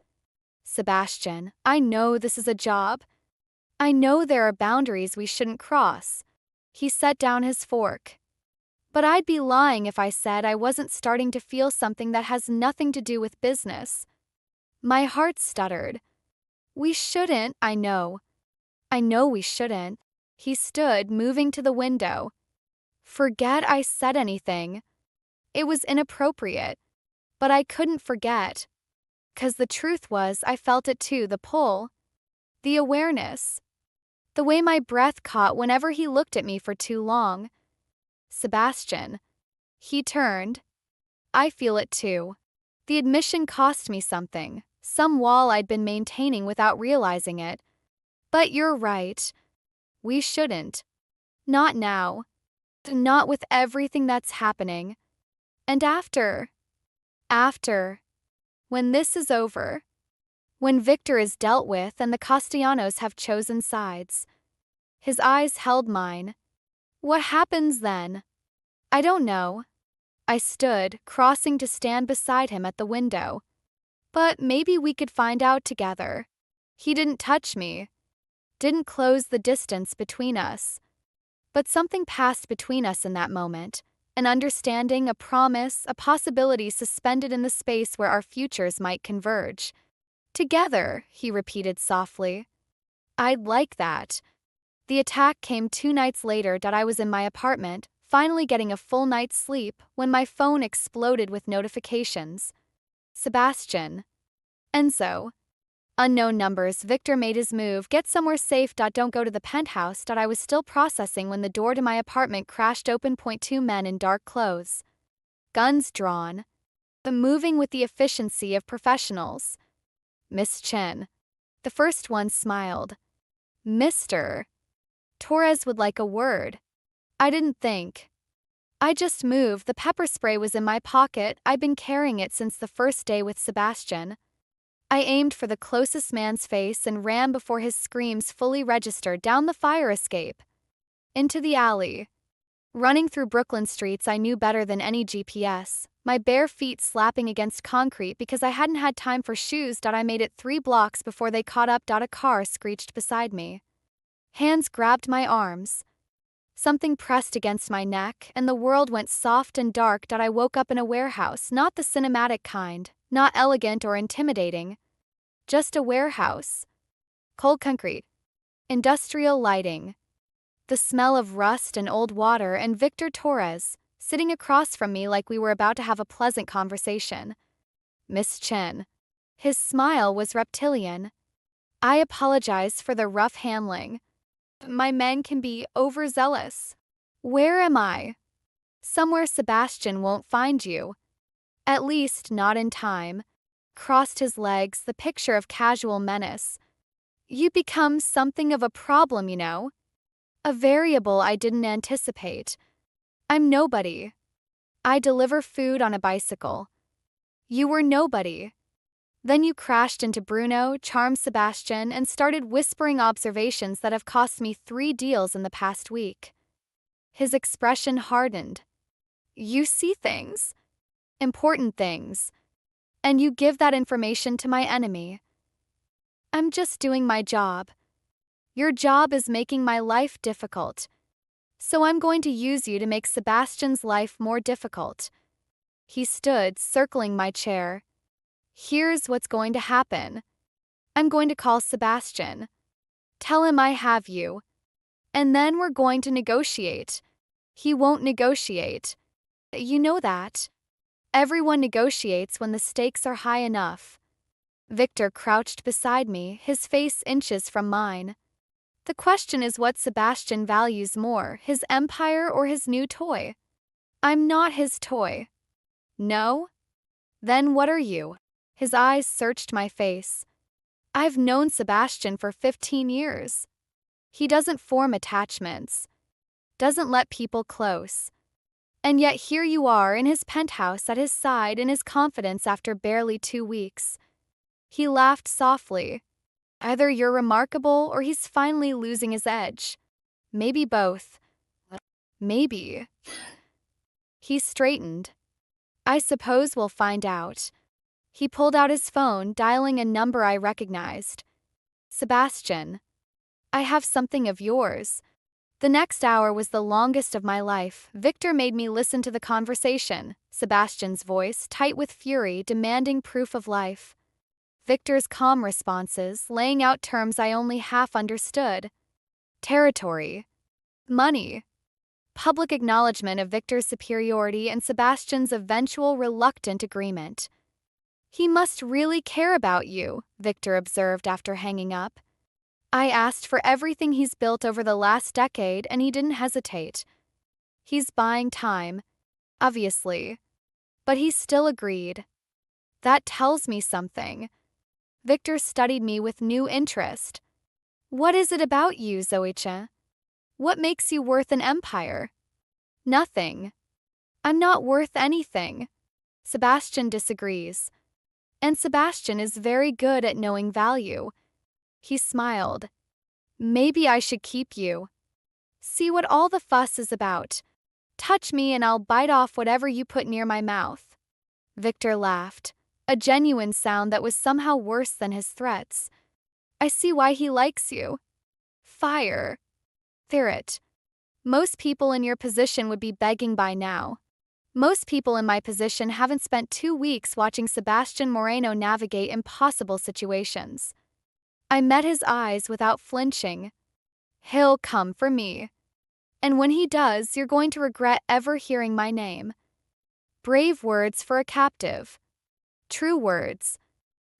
Sebastian, I know this is a job. I know there are boundaries we shouldn't cross. He set down his fork. But I'd be lying if I said I wasn't starting to feel something that has nothing to do with business. My heart stuttered. We shouldn't, I know. I know we shouldn't. He stood, moving to the window. Forget I said anything. It was inappropriate. But I couldn't forget. 'Cause the truth was, I felt it too, the pull. The awareness. The way my breath caught whenever he looked at me for too long. Sebastian. He turned. I feel it too. The admission cost me something, some wall I'd been maintaining without realizing it. But you're right. We shouldn't. Not now. Not with everything that's happening. And after. When this is over. When Victor is dealt with and the Castellanos have chosen sides. His eyes held mine. What happens then? I don't know. I stood, crossing to stand beside him at the window. But maybe we could find out together. He didn't touch me. Didn't close the distance between us. But something passed between us in that moment. An understanding, a promise, a possibility suspended in the space where our futures might converge. Together, he repeated softly. I'd like that. The attack came 2 nights later that I was in my apartment, finally getting a full night's sleep, when my phone exploded with notifications. Sebastian. Enzo. Unknown numbers. Victor made his move. Get somewhere safe. Don't go to the penthouse. I was still processing when the door to my apartment crashed open. 2 men in dark clothes. Guns drawn. But moving with the efficiency of professionals. Miss Chen. The first one smiled. Mr. Torres would like a word. I didn't think. I just moved. The pepper spray was in my pocket. I'd been carrying it since the first day with Sebastian. I aimed for the closest man's face and ran before his screams fully registered down the fire escape. Into the alley. Running through Brooklyn streets I knew better than any GPS, my bare feet slapping against concrete because I hadn't had time for shoes. I made it 3 blocks before they caught up. A car screeched beside me. Hands grabbed my arms. Something pressed against my neck, and the world went soft and dark. I woke up in a warehouse, not the cinematic kind, not elegant or intimidating. Just a warehouse. Cold concrete. Industrial lighting. The smell of rust and old water, and Victor Torres, sitting across from me like we were about to have a pleasant conversation. Miss Chen. His smile was reptilian. I apologize for the rough handling. My men can be overzealous. Where am I? Somewhere Sebastian won't find you. At least not in time. Crossed his legs, the picture of casual menace. You become something of a problem, you know. A variable I didn't anticipate. I'm nobody. I deliver food on a bicycle. You were nobody. Then you crashed into Bruno, charmed Sebastian, and started whispering observations that have cost me 3 deals in the past week. His expression hardened. You see things. Important things. And you give that information to my enemy. I'm just doing my job. Your job is making my life difficult. So I'm going to use you to make Sebastian's life more difficult. He stood, circling my chair. Here's what's going to happen. I'm going to call Sebastian. Tell him I have you. And then we're going to negotiate. He won't negotiate. You know that. Everyone negotiates when the stakes are high enough. Victor crouched beside me, his face inches from mine. The question is what Sebastian values more, his empire or his new toy? I'm not his toy. No? Then what are you? His eyes searched my face. I've known Sebastian for 15 years. He doesn't form attachments. Doesn't let people close. And yet here you are in his penthouse at his side in his confidence after barely 2 weeks. He laughed softly. Either you're remarkable or he's finally losing his edge. Maybe both. Maybe. He straightened. I suppose we'll find out. He pulled out his phone, dialing a number I recognized. Sebastian. I have something of yours. The next hour was the longest of my life. Victor made me listen to the conversation, Sebastian's voice, tight with fury, demanding proof of life. Victor's calm responses, laying out terms I only half understood. Territory. Money. Public acknowledgement of Victor's superiority and Sebastian's eventual reluctant agreement. He must really care about you, Victor observed after hanging up. I asked for everything he's built over the last decade and he didn't hesitate. He's buying time, obviously. But he still agreed. That tells me something. Victor studied me with new interest. What is it about you, Zoicha? What makes you worth an empire? Nothing. I'm not worth anything. Sebastian disagrees. And Sebastian is very good at knowing value. He smiled. Maybe I should keep you. See what all the fuss is about. Touch me and I'll bite off whatever you put near my mouth. Victor laughed, a genuine sound that was somehow worse than his threats. I see why he likes you. Fire. Ferret. Most people in your position would be begging by now. Most people in my position haven't spent 2 weeks watching Sebastian Moreno navigate impossible situations. I met his eyes without flinching. He'll come for me. And when he does, you're going to regret ever hearing my name. Brave words for a captive. True words.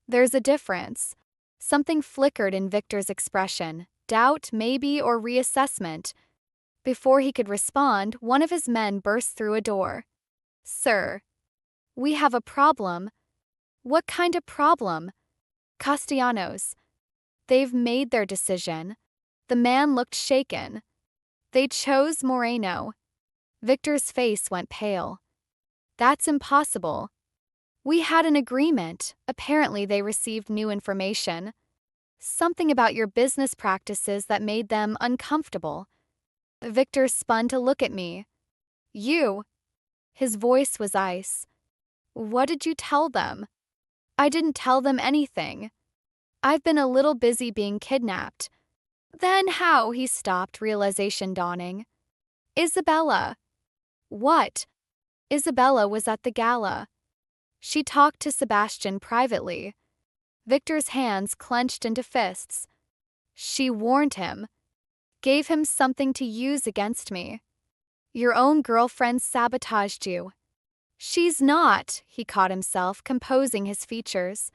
There's a difference. Something flickered in Victor's expression, doubt maybe or reassessment. Before he could respond, one of his men burst through a door. Sir, we have a problem. What kind of problem? Castellanos. They've made their decision. The man looked shaken. They chose Moreno. Victor's face went pale. That's impossible. We had an agreement. Apparently they received new information. Something about your business practices that made them uncomfortable. Victor spun to look at me. You. His voice was ice. What did you tell them? I didn't tell them anything. I've been a little busy being kidnapped. Then how? He stopped, realization dawning. Isabella. What? Isabella was at the gala. She talked to Sebastian privately. Victor's hands clenched into fists. She warned him. Gave him something to use against me. Your own girlfriend sabotaged you. She's not, he caught himself, composing his features.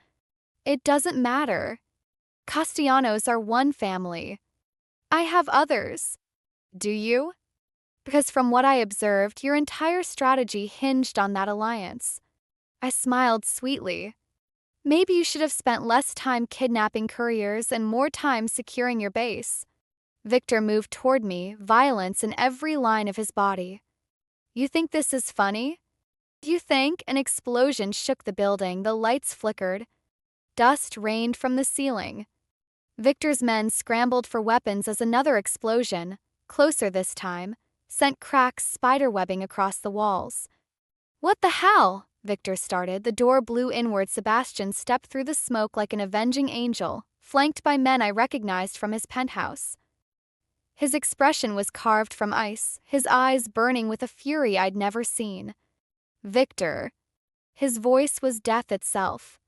It doesn't matter. Castellanos are one family. I have others. Do you? Because from what I observed, your entire strategy hinged on that alliance. I smiled sweetly. Maybe you should have spent less time kidnapping couriers and more time securing your base. Victor moved toward me, violence in every line of his body. You think this is funny? You think? An explosion shook the building, the lights flickered. Dust rained from the ceiling. Victor's men scrambled for weapons as another explosion, closer this time, sent cracks spiderwebbing across the walls. What the hell? Victor started. The door blew inward. Sebastian stepped through the smoke like an avenging angel, flanked by men I recognized from his penthouse. His expression was carved from ice, his eyes burning with a fury I'd never seen. Victor. His voice was death itself.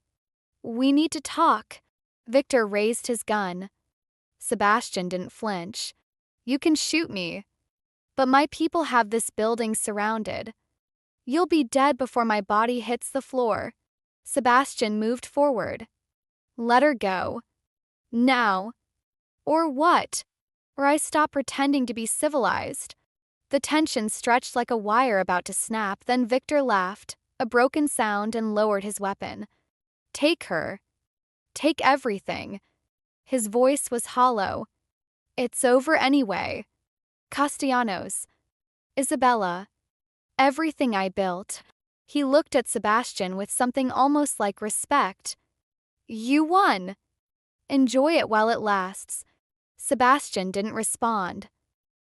We need to talk. Victor raised his gun. Sebastian didn't flinch. You can shoot me. But my people have this building surrounded. You'll be dead before my body hits the floor. Sebastian moved forward. Let her go. Now. Or what? Or I stop pretending to be civilized. The tension stretched like a wire about to snap, then Victor laughed, a broken sound, and lowered his weapon. Take her. Take everything. His voice was hollow. It's over anyway. Castellanos. Isabella. Everything I built. He looked at Sebastian with something almost like respect. You won. Enjoy it while it lasts. Sebastian didn't respond.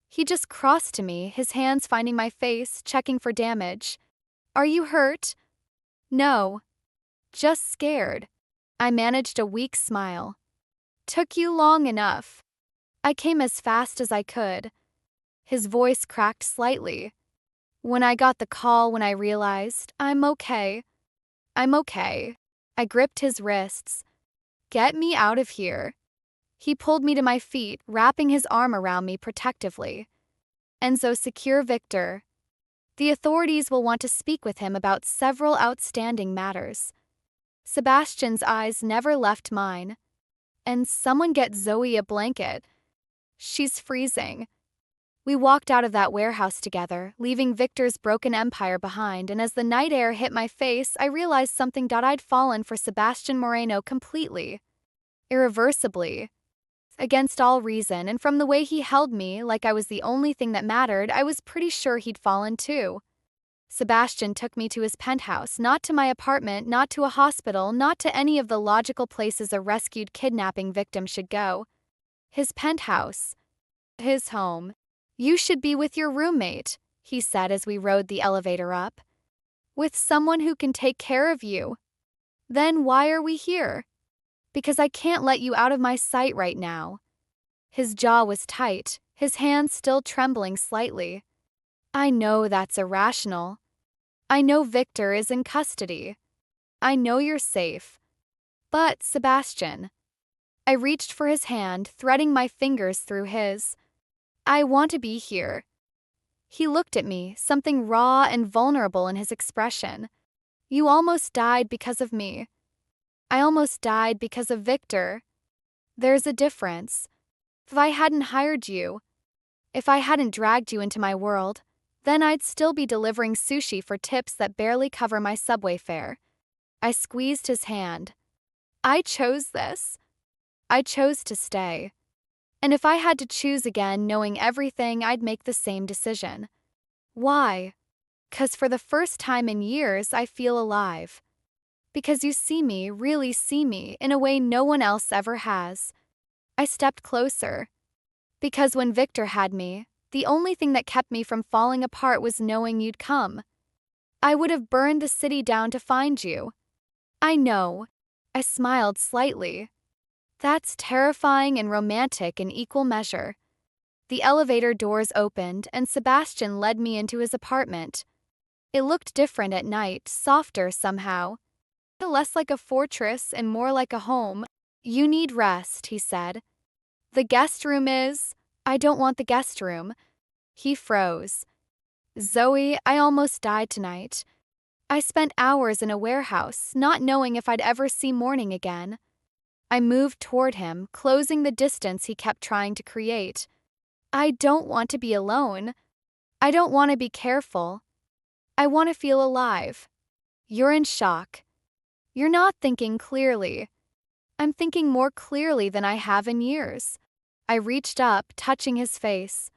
He just crossed to me, his hands finding my face, checking for damage. Are you hurt? No. Just scared. I managed a weak smile. Took you long enough. I came as fast as I could. His voice cracked slightly. When I got the call, when I realized, I'm okay. I'm okay. I gripped his wrists. Get me out of here. He pulled me to my feet, wrapping his arm around me protectively. Enzo, secure Victor. The authorities will want to speak with him about several outstanding matters. Sebastian's eyes never left mine. And someone get Zoe a blanket. She's freezing. We walked out of that warehouse together, leaving Victor's broken empire behind, and as the night air hit my face, I realized something. I'd fallen for Sebastian Moreno completely. Irreversibly. Against all reason, and from the way he held me, like I was the only thing that mattered, I was pretty sure he'd fallen too. Sebastian took me to his penthouse, not to my apartment, not to a hospital, not to any of the logical places a rescued kidnapping victim should go. His penthouse. His home. You should be with your roommate, he said as we rode the elevator up. With someone who can take care of you. Then why are we here? Because I can't let you out of my sight right now. His jaw was tight, his hands still trembling slightly. I know that's irrational. I know Victor is in custody. I know you're safe. But, Sebastian. I reached for his hand, threading my fingers through his. I want to be here. He looked at me, something raw and vulnerable in his expression. You almost died because of me. I almost died because of Victor. There's a difference. If I hadn't hired you, if I hadn't dragged you into my world, then I'd still be delivering sushi for tips that barely cover my subway fare. I squeezed his hand. I chose this. I chose to stay. And if I had to choose again, knowing everything, I'd make the same decision. Why? 'Cause for the first time in years, I feel alive. Because you see me, really see me, in a way no one else ever has. I stepped closer. Because when Victor had me, the only thing that kept me from falling apart was knowing you'd come. I would have burned the city down to find you. I know. I smiled slightly. That's terrifying and romantic in equal measure. The elevator doors opened, and Sebastian led me into his apartment. It looked different at night, softer somehow. Less like a fortress and more like a home. You need rest, he said. The guest room is. I don't want the guest room. He froze. Zoe, I almost died tonight. I spent hours in a warehouse, not knowing if I'd ever see morning again. I moved toward him, closing the distance he kept trying to create. I don't want to be alone. I don't want to be careful. I want to feel alive. You're in shock. You're not thinking clearly. I'm thinking more clearly than I have in years. I reached up, touching his face.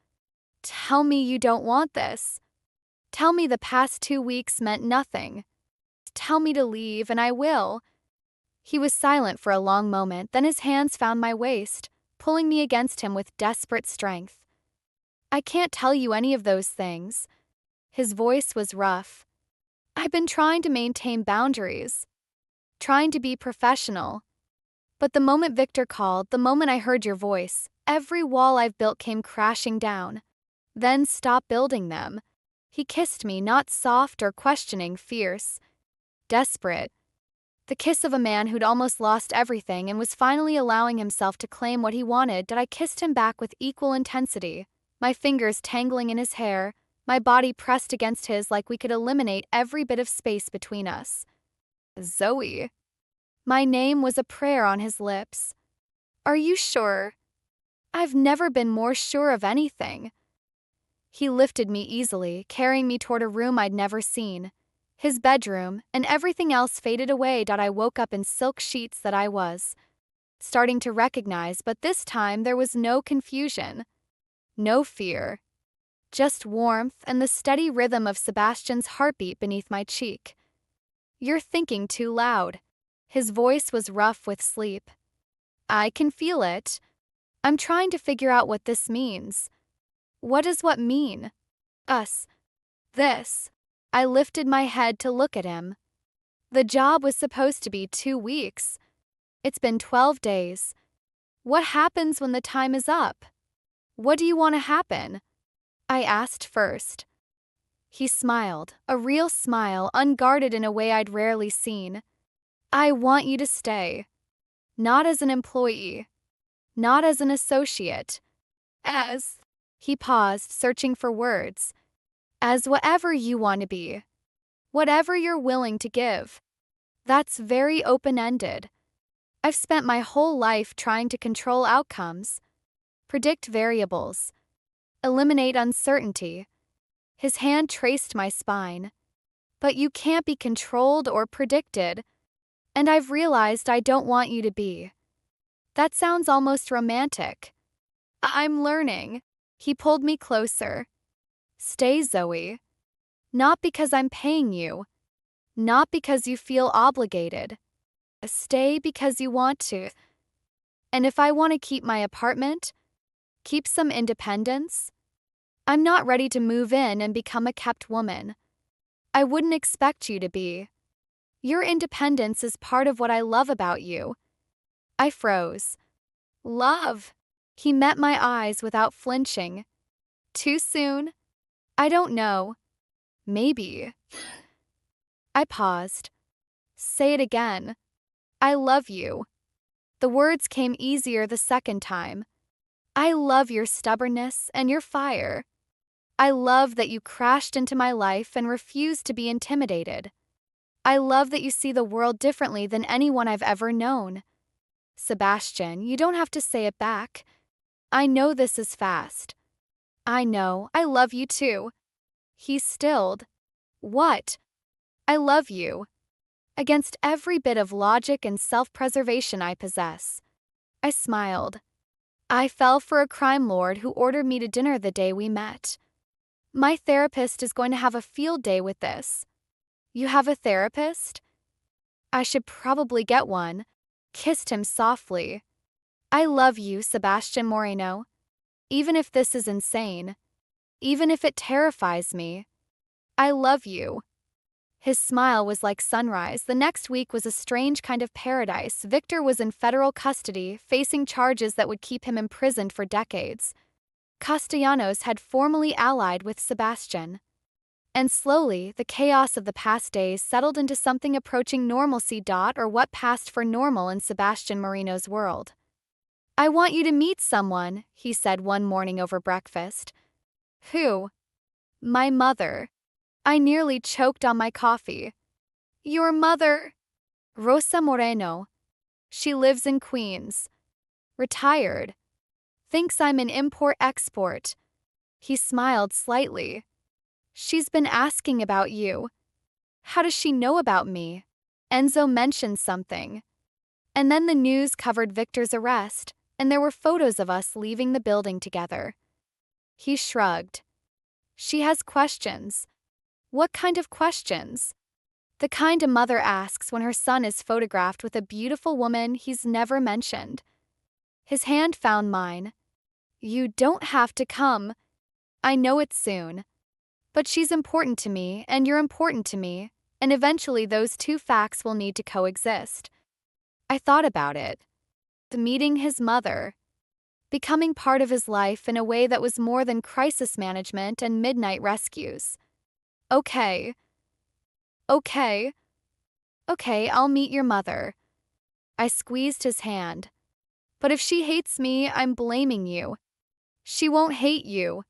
Tell me you don't want this. Tell me the past 2 weeks meant nothing. Tell me to leave, and I will. He was silent for a long moment, then his hands found my waist, pulling me against him with desperate strength. I can't tell you any of those things. His voice was rough. I've been trying to maintain boundaries. Trying to be professional. But the moment Victor called, the moment I heard your voice, every wall I've built came crashing down. Then stop building them. He kissed me, not soft or questioning, fierce. Desperate. The kiss of a man who'd almost lost everything and was finally allowing himself to claim what he wanted. I kissed him back with equal intensity, my fingers tangling in his hair, my body pressed against his like we could eliminate every bit of space between us. Zoe. My name was a prayer on his lips. Are you sure? I've never been more sure of anything. He lifted me easily, carrying me toward a room I'd never seen. His bedroom, and everything else faded away. I woke up in silk sheets that I was starting to recognize, but this time there was no confusion. No fear. Just warmth and the steady rhythm of Sebastian's heartbeat beneath my cheek. You're thinking too loud. His voice was rough with sleep. I can feel it. I'm trying to figure out what this means. What does what mean? Us. This. I lifted my head to look at him. The job was supposed to be 2 weeks. It's been 12 days. What happens when the time is up? What do you want to happen? I asked first. He smiled, a real smile, unguarded in a way I'd rarely seen. I want you to stay. Not as an employee. Not as an associate. As. He paused, searching for words. As whatever you want to be. Whatever you're willing to give. That's very open-ended. I've spent my whole life trying to control outcomes, predict variables, eliminate uncertainty. His hand traced my spine. But you can't be controlled or predicted, and I've realized I don't want you to be. That sounds almost romantic. I'm learning. He pulled me closer. Stay, Zoe. Not because I'm paying you. Not because you feel obligated. Stay because you want to. And if I want to keep my apartment, keep some independence, I'm not ready to move in and become a kept woman. I wouldn't expect you to be. Your independence is part of what I love about you. I froze. Love. He met my eyes without flinching. Too soon? I don't know. Maybe. I paused. Say it again. I love you. The words came easier the second time. I love your stubbornness and your fire. I love that you crashed into my life and refused to be intimidated. I love that you see the world differently than anyone I've ever known. Sebastian, you don't have to say it back. I know this is fast. I know, I love you too. He stilled. What? I love you. Against every bit of logic and self-preservation I possess. I smiled. I fell for a crime lord who ordered me to dinner the day we met. My therapist is going to have a field day with this. You have a therapist? I should probably get one. Kissed him softly. I love you, Sebastian Moreno. Even if this is insane. Even if it terrifies me. I love you. His smile was like sunrise. The next week was a strange kind of paradise. Victor was in federal custody, facing charges that would keep him imprisoned for decades. Castellanos had formally allied with Sebastian. And slowly, the chaos of the past days settled into something approaching normalcy. Or what passed for normal in Sebastian Moreno's world. I want you to meet someone, he said one morning over breakfast. Who? My mother. I nearly choked on my coffee. Your mother? Rosa Moreno. She lives in Queens. Retired. Thinks I'm an import-export. He smiled slightly. She's been asking about you. How does she know about me? Enzo mentioned something. And then the news covered Victor's arrest, and there were photos of us leaving the building together. He shrugged. She has questions. What kind of questions? The kind a mother asks when her son is photographed with a beautiful woman he's never mentioned. His hand found mine. You don't have to come. I know it soon. But she's important to me, and you're important to me, and eventually those two facts will need to coexist. I thought about it. The meeting his mother. Becoming part of his life in a way that was more than crisis management and midnight rescues. Okay. Okay, I'll meet your mother. I squeezed his hand. But if she hates me, I'm blaming you. She won't hate you.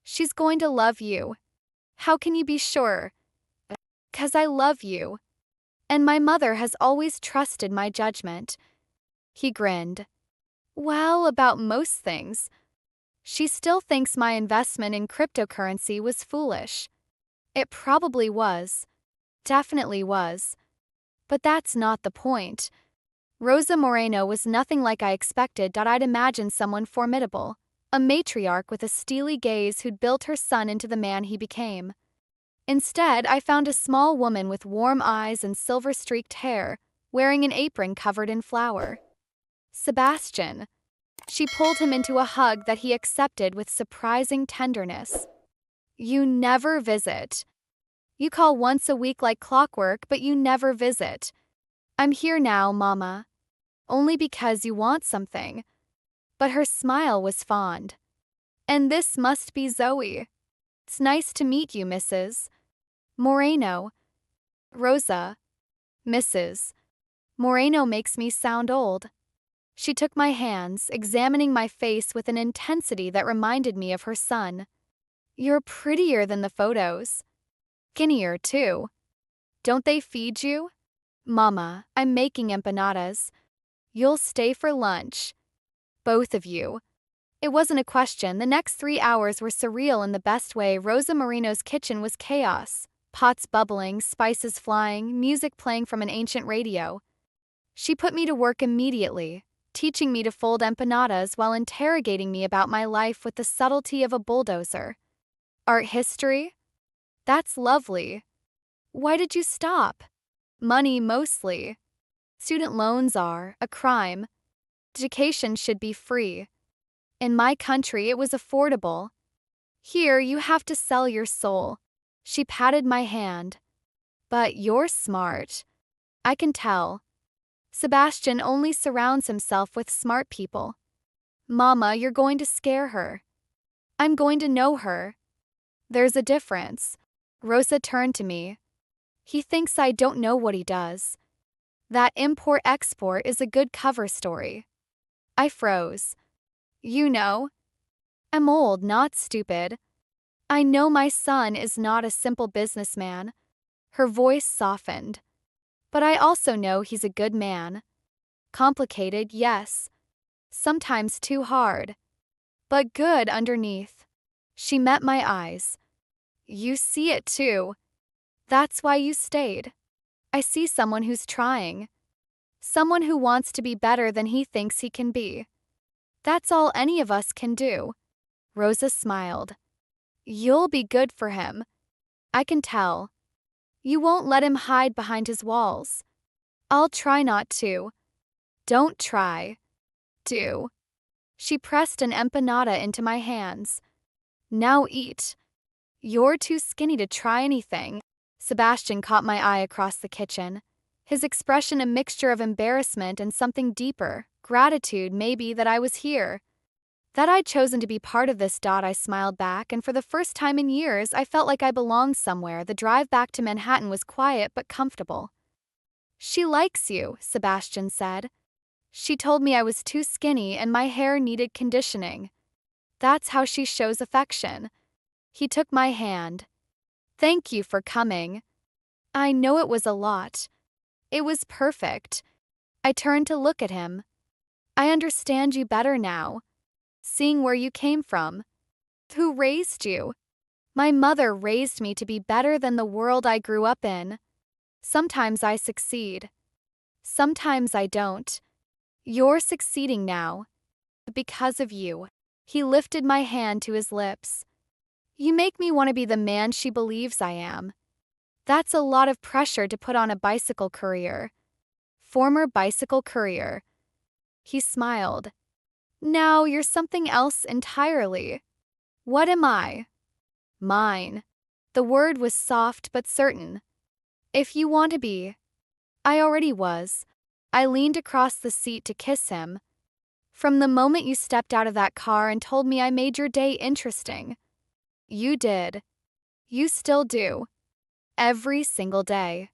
She's going to love you. How can you be sure? 'Cause I love you. And my mother has always trusted my judgment. He grinned. Well, about most things. She still thinks my investment in cryptocurrency was foolish. It probably was. Definitely was. But that's not the point. Rosa Moreno was nothing like I expected. I'd imagined someone formidable, a matriarch with a steely gaze who'd built her son into the man he became. Instead, I found a small woman with warm eyes and silver-streaked hair, wearing an apron covered in flour. Sebastian. She pulled him into a hug that he accepted with surprising tenderness. You never visit. You call once a week like clockwork, but you never visit. I'm here now, Mama. Only because you want something. But her smile was fond. And this must be Zoe. It's nice to meet you, Mrs. Moreno. Rosa. Mrs. Moreno makes me sound old. She took my hands, examining my face with an intensity that reminded me of her son. You're prettier than the photos. Skinnier, too. Don't they feed you? Mama, I'm making empanadas. You'll stay for lunch. Both of you. It wasn't a question. The next 3 hours were surreal in the best way. Rosa Marino's kitchen was chaos. Pots bubbling, spices flying, music playing from an ancient radio. She put me to work immediately, teaching me to fold empanadas while interrogating me about my life with the subtlety of a bulldozer. Art history? That's lovely. Why did you stop? Money mostly. Student loans are a crime. Education should be free. In my country, it was affordable. Here, you have to sell your soul. She patted my hand. But you're smart. I can tell. Sebastian only surrounds himself with smart people. Mama, you're going to scare her. I'm going to know her. There's a difference. Rosa turned to me. He thinks I don't know what he does. That import-export is a good cover story. I froze. You know. I'm old, not stupid. I know my son is not a simple businessman. Her voice softened. But I also know he's a good man. Complicated, yes. Sometimes too hard. But good underneath. She met my eyes. You see it too. That's why you stayed. I see someone who's trying. Someone who wants to be better than he thinks he can be. That's all any of us can do. Rosa smiled. You'll be good for him. I can tell. You won't let him hide behind his walls. I'll try not to. Don't try. Do. She pressed an empanada into my hands. Now eat. You're too skinny to try anything. Sebastian caught my eye across the kitchen. His expression a mixture of embarrassment and something deeper, gratitude maybe that I was here. That I'd chosen to be part of this. I smiled back, and for the first time in years I felt like I belonged somewhere. The drive back to Manhattan was quiet but comfortable. She likes you, Sebastian said. She told me I was too skinny and my hair needed conditioning. That's how she shows affection. He took my hand. Thank you for coming. I know it was a lot. It was perfect. I turned to look at him. I understand you better now. Seeing where you came from. Who raised you? My mother raised me to be better than the world I grew up in. Sometimes I succeed. Sometimes I don't. You're succeeding now. Because of you. He lifted my hand to his lips. You make me want to be the man she believes I am. That's a lot of pressure to put on a bicycle courier. Former bicycle courier. He smiled. Now you're something else entirely. What am I? Mine. The word was soft but certain. If you want to be. I already was. I leaned across the seat to kiss him. From the moment you stepped out of that car and told me I made your day interesting. You did. You still do. Every single day.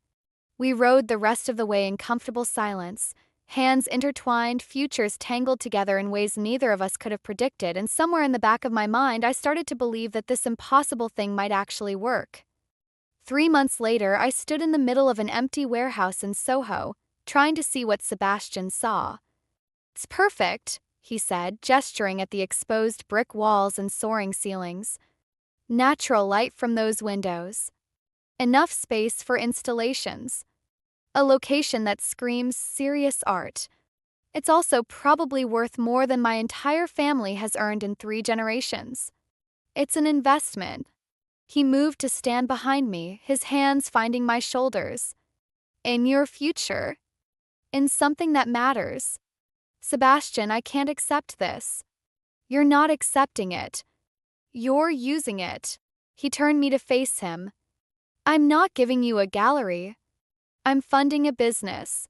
We rode the rest of the way in comfortable silence, hands intertwined, futures tangled together in ways neither of us could have predicted, and somewhere in the back of my mind I started to believe that this impossible thing might actually work. 3 months later, I stood in the middle of an empty warehouse in Soho, trying to see what Sebastian saw. It's perfect, he said, gesturing at the exposed brick walls and soaring ceilings. Natural light from those windows. Enough space for installations. A location that screams serious art. It's also probably worth more than my entire family has earned in 3 generations. It's an investment. He moved to stand behind me, his hands finding my shoulders. In your future. In something that matters. Sebastian, I can't accept this. You're not accepting it. You're using it. He turned me to face him. I'm not giving you a gallery. I'm funding a business.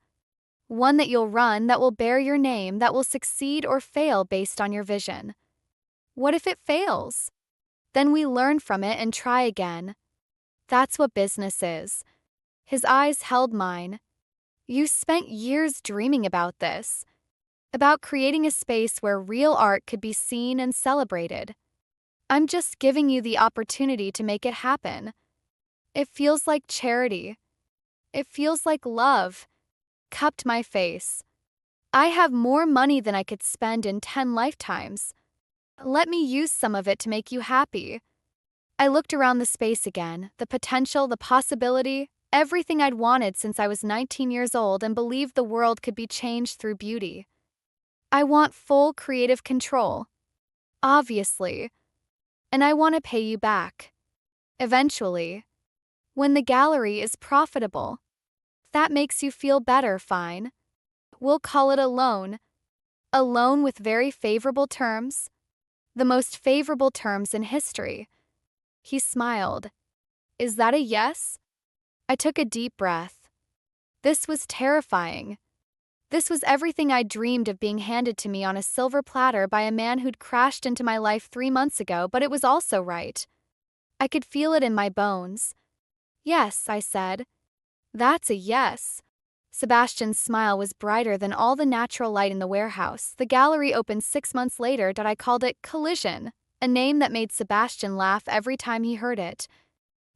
One that you'll run, that will bear your name, that will succeed or fail based on your vision. What if it fails? Then we learn from it and try again. That's what business is. His eyes held mine. You spent years dreaming about this. About creating a space where real art could be seen and celebrated. I'm just giving you the opportunity to make it happen. It feels like charity. It feels like love. Cupped my face. I have more money than I could spend in 10 lifetimes. Let me use some of it to make you happy. I looked around the space again, the potential, the possibility, everything I'd wanted since I was 19 years old and believed the world could be changed through beauty. I want full creative control. Obviously. And I want to pay you back. Eventually. When the gallery is profitable. That makes you feel better, fine. We'll call it a loan. A loan with very favorable terms. The most favorable terms in history. He smiled. Is that a yes? I took a deep breath. This was terrifying. This was everything I dreamed of being handed to me on a silver platter by a man who'd crashed into my life 3 months ago, but it was also right. I could feel it in my bones. Yes, I said. That's a yes. Sebastian's smile was brighter than all the natural light in the warehouse. The gallery opened 6 months later. I called it Collision, a name that made Sebastian laugh every time he heard it.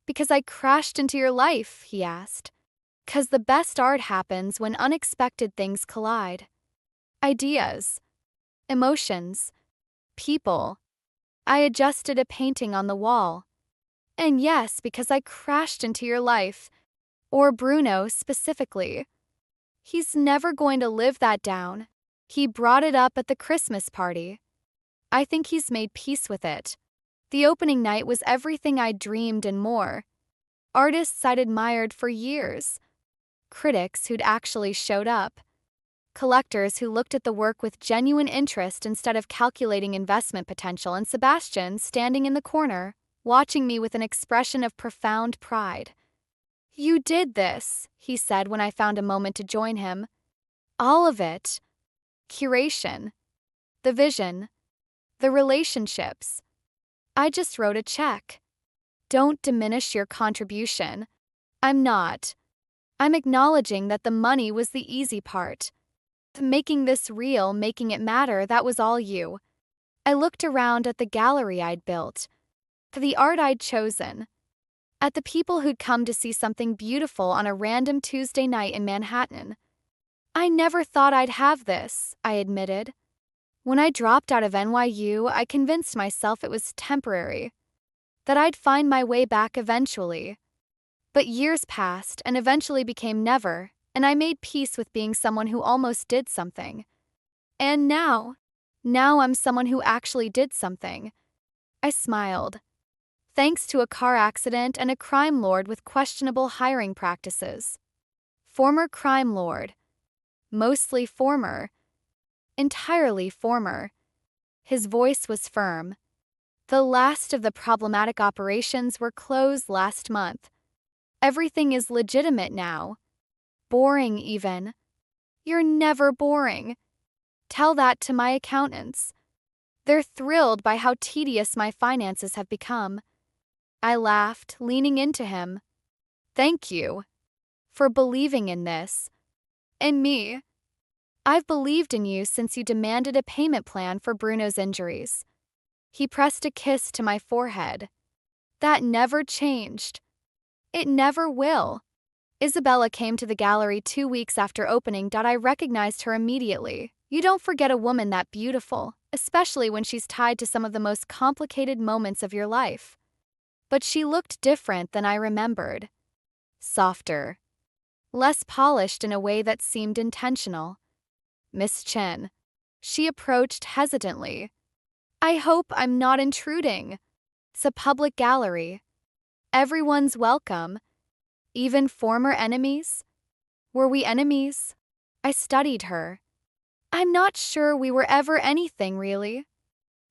Because I crashed into your life, he asked. 'Cause the best art happens when unexpected things collide. Ideas, emotions, people. I adjusted a painting on the wall. And yes, because I crashed into your life. Or Bruno specifically. He's never going to live that down. He brought it up at the Christmas party. I think he's made peace with it. The opening night was everything I dreamed and more. Artists I'd admired for years. Critics who'd actually showed up. Collectors who looked at the work with genuine interest instead of calculating investment potential, and Sebastian standing in the corner, watching me with an expression of profound pride. You did this, he said when I found a moment to join him. All of it. Curation. The vision. The relationships. I just wrote a check. Don't diminish your contribution. I'm not. I'm acknowledging that the money was the easy part. Making this real, making it matter, that was all you. I looked around at the gallery I'd built. The art I'd chosen. At the people who'd come to see something beautiful on a random Tuesday night in Manhattan. I never thought I'd have this, I admitted. When I dropped out of NYU, I convinced myself it was temporary. That I'd find my way back eventually. But years passed and eventually became never, and I made peace with being someone who almost did something. And now I'm someone who actually did something. I smiled. Thanks to a car accident and a crime lord with questionable hiring practices. Former crime lord. Mostly former. Entirely former. His voice was firm. The last of the problematic operations were closed last month. Everything is legitimate now. Boring, even. You're never boring. Tell that to my accountants. They're thrilled by how tedious my finances have become. I laughed, leaning into him. Thank you. For believing in this. In me. I've believed in you since you demanded a payment plan for Bruno's injuries. He pressed a kiss to my forehead. That never changed. It never will. Isabella came to the gallery 2 weeks after opening. I recognized her immediately. You don't forget a woman that beautiful, especially when she's tied to some of the most complicated moments of your life. But she looked different than I remembered. Softer. Less polished in a way that seemed intentional. Miss Chen. She approached hesitantly. I hope I'm not intruding. It's a public gallery. Everyone's welcome. Even former enemies? Were we enemies? I studied her. I'm not sure we were ever anything, really.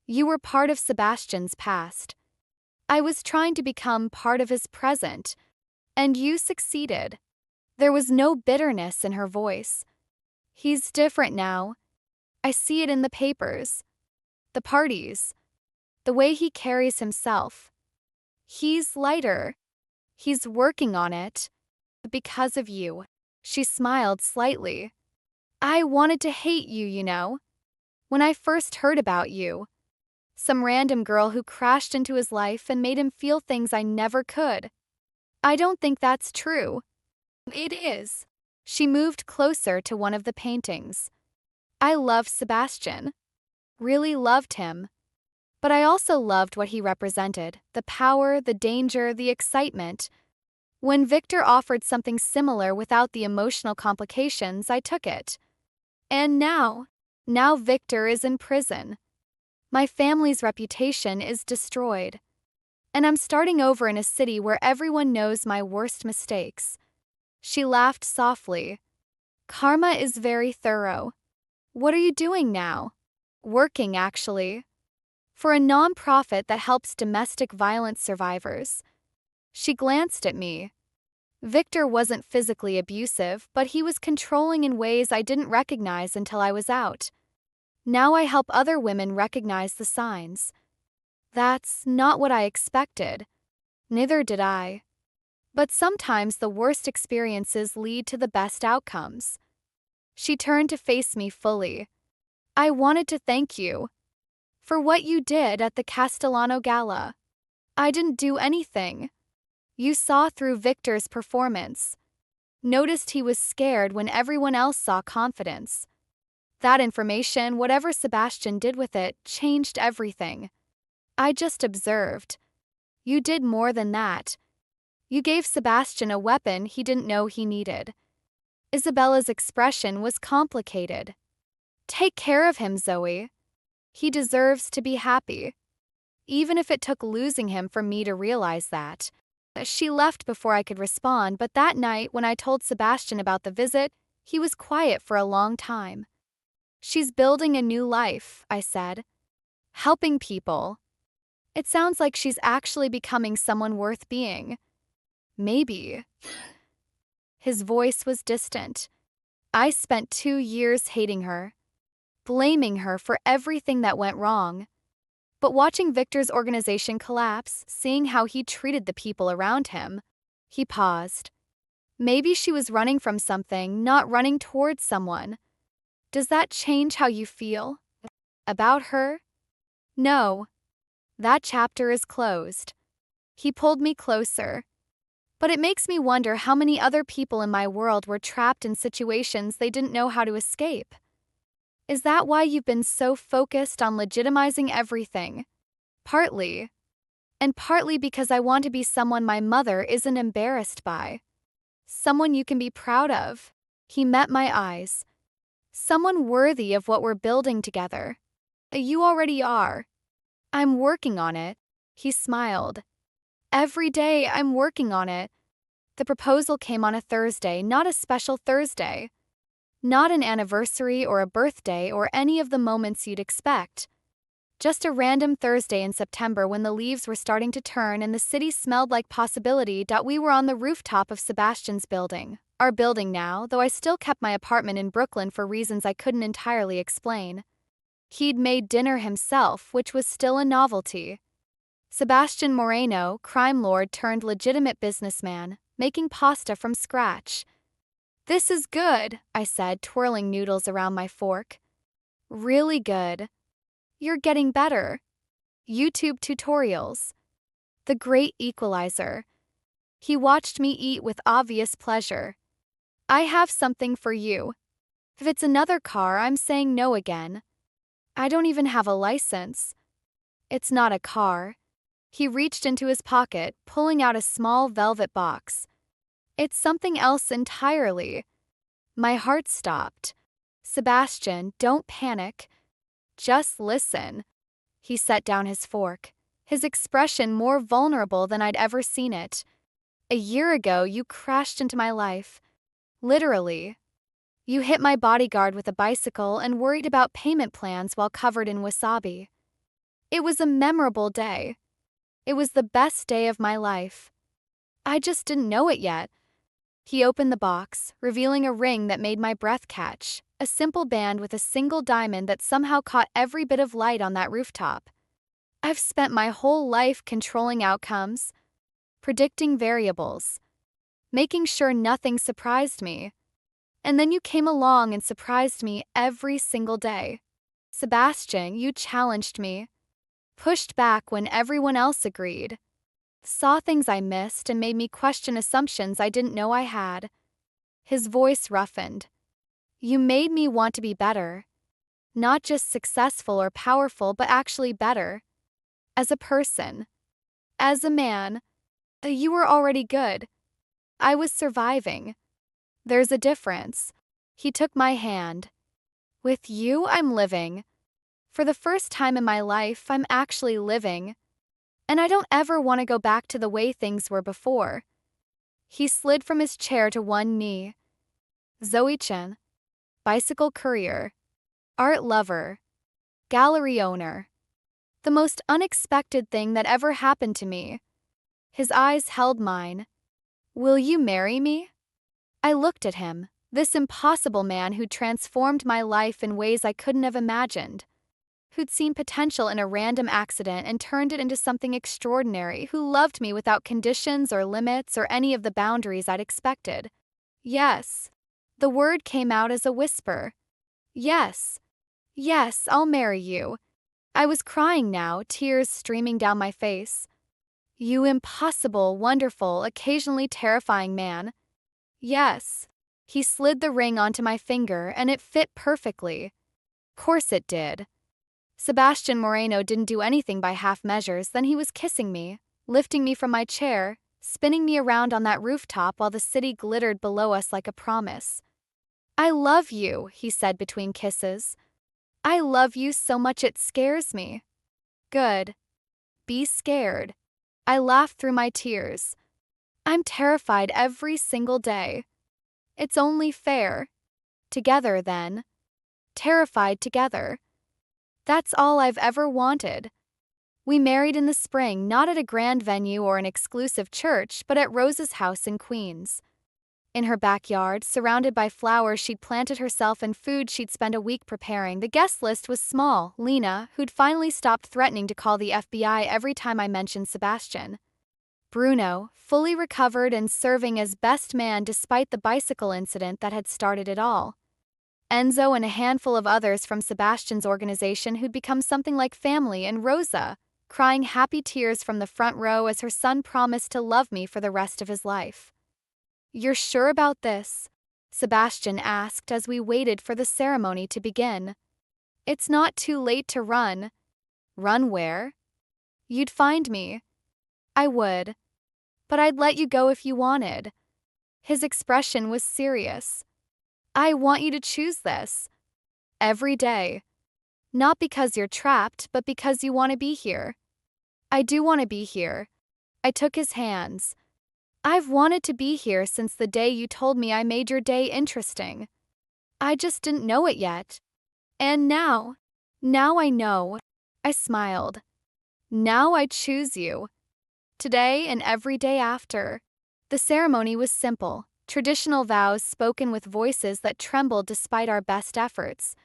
You were part of Sebastian's past. I was trying to become part of his present, and you succeeded. There was no bitterness in her voice. He's different now. I see it in the papers, the parties, the way he carries himself. He's lighter. He's working on it. Because of you. She smiled slightly. I wanted to hate you, you know. When I first heard about you. Some random girl who crashed into his life and made him feel things I never could. I don't think that's true. It is. She moved closer to one of the paintings. I loved Sebastian. Really loved him. But I also loved what he represented, the power, the danger, the excitement. When Victor offered something similar without the emotional complications, I took it. And now Victor is in prison. My family's reputation is destroyed. And I'm starting over in a city where everyone knows my worst mistakes. She laughed softly. Karma is very thorough. What are you doing now? Working, actually. For a non-profit that helps domestic violence survivors. She glanced at me. Victor wasn't physically abusive, but he was controlling in ways I didn't recognize until I was out. Now I help other women recognize the signs. That's not what I expected. Neither did I. But sometimes the worst experiences lead to the best outcomes. She turned to face me fully. I wanted to thank you for what you did at the Castellano Gala. I didn't do anything. You saw through Victor's performance. Noticed he was scared when everyone else saw confidence. That information, whatever Sebastian did with it, changed everything. I just observed. You did more than that. You gave Sebastian a weapon he didn't know he needed. Isabella's expression was complicated. Take care of him, Zoe. He deserves to be happy. Even if it took losing him for me to realize that. She left before I could respond, but that night when I told Sebastian about the visit, he was quiet for a long time. She's building a new life, I said. Helping people. It sounds like she's actually becoming someone worth being. Maybe. His voice was distant. I spent 2 years hating her, blaming her for everything that went wrong. But watching Victor's organization collapse, seeing how he treated the people around him, he paused. Maybe she was running from something, not running towards someone. Does that change how you feel? About her? No. That chapter is closed. He pulled me closer. But it makes me wonder how many other people in my world were trapped in situations they didn't know how to escape. Is that why you've been so focused on legitimizing everything? Partly. And partly because I want to be someone my mother isn't embarrassed by. Someone you can be proud of. He met my eyes. Someone worthy of what we're building together. You already are. I'm working on it. He smiled. Every day I'm working on it. The proposal came on a Thursday, not a special Thursday. Not an anniversary or a birthday or any of the moments you'd expect. Just a random Thursday in September when the leaves were starting to turn and the city smelled like possibility. We were on the rooftop of Sebastian's building. Our building now, though I still kept my apartment in Brooklyn for reasons I couldn't entirely explain. He'd made dinner himself, which was still a novelty. Sebastian Moreno, crime lord turned legitimate businessman, making pasta from scratch. This is good, I said, twirling noodles around my fork. Really good. You're getting better. YouTube tutorials. The great equalizer. He watched me eat with obvious pleasure. I have something for you. If it's another car, I'm saying no again. I don't even have a license. It's not a car. He reached into his pocket, pulling out a small velvet box. It's something else entirely. My heart stopped. Sebastian, don't panic. Just listen. He set down his fork, his expression more vulnerable than I'd ever seen it. A year ago, you crashed into my life. Literally. You hit my bodyguard with a bicycle and worried about payment plans while covered in wasabi. It was a memorable day. It was the best day of my life. I just didn't know it yet. He opened the box, revealing a ring that made my breath catch, a simple band with a single diamond that somehow caught every bit of light on that rooftop. I've spent my whole life controlling outcomes, predicting variables, making sure nothing surprised me. And then you came along and surprised me every single day. Sebastian, you challenged me, pushed back when everyone else agreed, saw things I missed and made me question assumptions I didn't know I had. His voice roughened. You made me want to be better. Not just successful or powerful, but actually better. As a person. As a man. You were already good. I was surviving. There's a difference. He took my hand. With you, I'm living. For the first time in my life, I'm actually living. And I don't ever want to go back to the way things were before. He slid from his chair to one knee. Zoe-chan. Bicycle courier. Art lover. Gallery owner. The most unexpected thing that ever happened to me. His eyes held mine. Will you marry me? I looked at him, this impossible man who'd transformed my life in ways I couldn't have imagined. Who'd seen potential in a random accident and turned it into something extraordinary, who loved me without conditions or limits or any of the boundaries I'd expected. Yes. The word came out as a whisper. Yes. Yes, I'll marry you. I was crying now, tears streaming down my face. You impossible, wonderful, occasionally terrifying man. Yes. He slid the ring onto my finger and it fit perfectly. Course it did. Sebastian Moreno didn't do anything by half measures, then he was kissing me, lifting me from my chair, spinning me around on that rooftop while the city glittered below us like a promise. I love you, he said between kisses. I love you so much it scares me. Good. Be scared. I laughed through my tears. I'm terrified every single day. It's only fair. Together, then. Terrified together. That's all I've ever wanted. We married in the spring, not at a grand venue or an exclusive church, but at Rose's house in Queens. In her backyard, surrounded by flowers she'd planted herself and food she'd spent a week preparing, the guest list was small. Lena, who'd finally stopped threatening to call the FBI every time I mentioned Sebastian. Bruno, fully recovered and serving as best man despite the bicycle incident that had started it all. Enzo and a handful of others from Sebastian's organization who'd become something like family, and Rosa, crying happy tears from the front row as her son promised to love me for the rest of his life. You're sure about this? Sebastian asked as we waited for the ceremony to begin. It's not too late to run. Run where? You'd find me. I would. But I'd let you go if you wanted. His expression was serious. I want you to choose this. Every day. Not because you're trapped, but because you want to be here. I do want to be here. I took his hands. I've wanted to be here since the day you told me I made your day interesting. I just didn't know it yet. And now I know. I smiled. Now I choose you. Today and every day after. The ceremony was simple. Traditional vows spoken with voices that trembled despite our best efforts.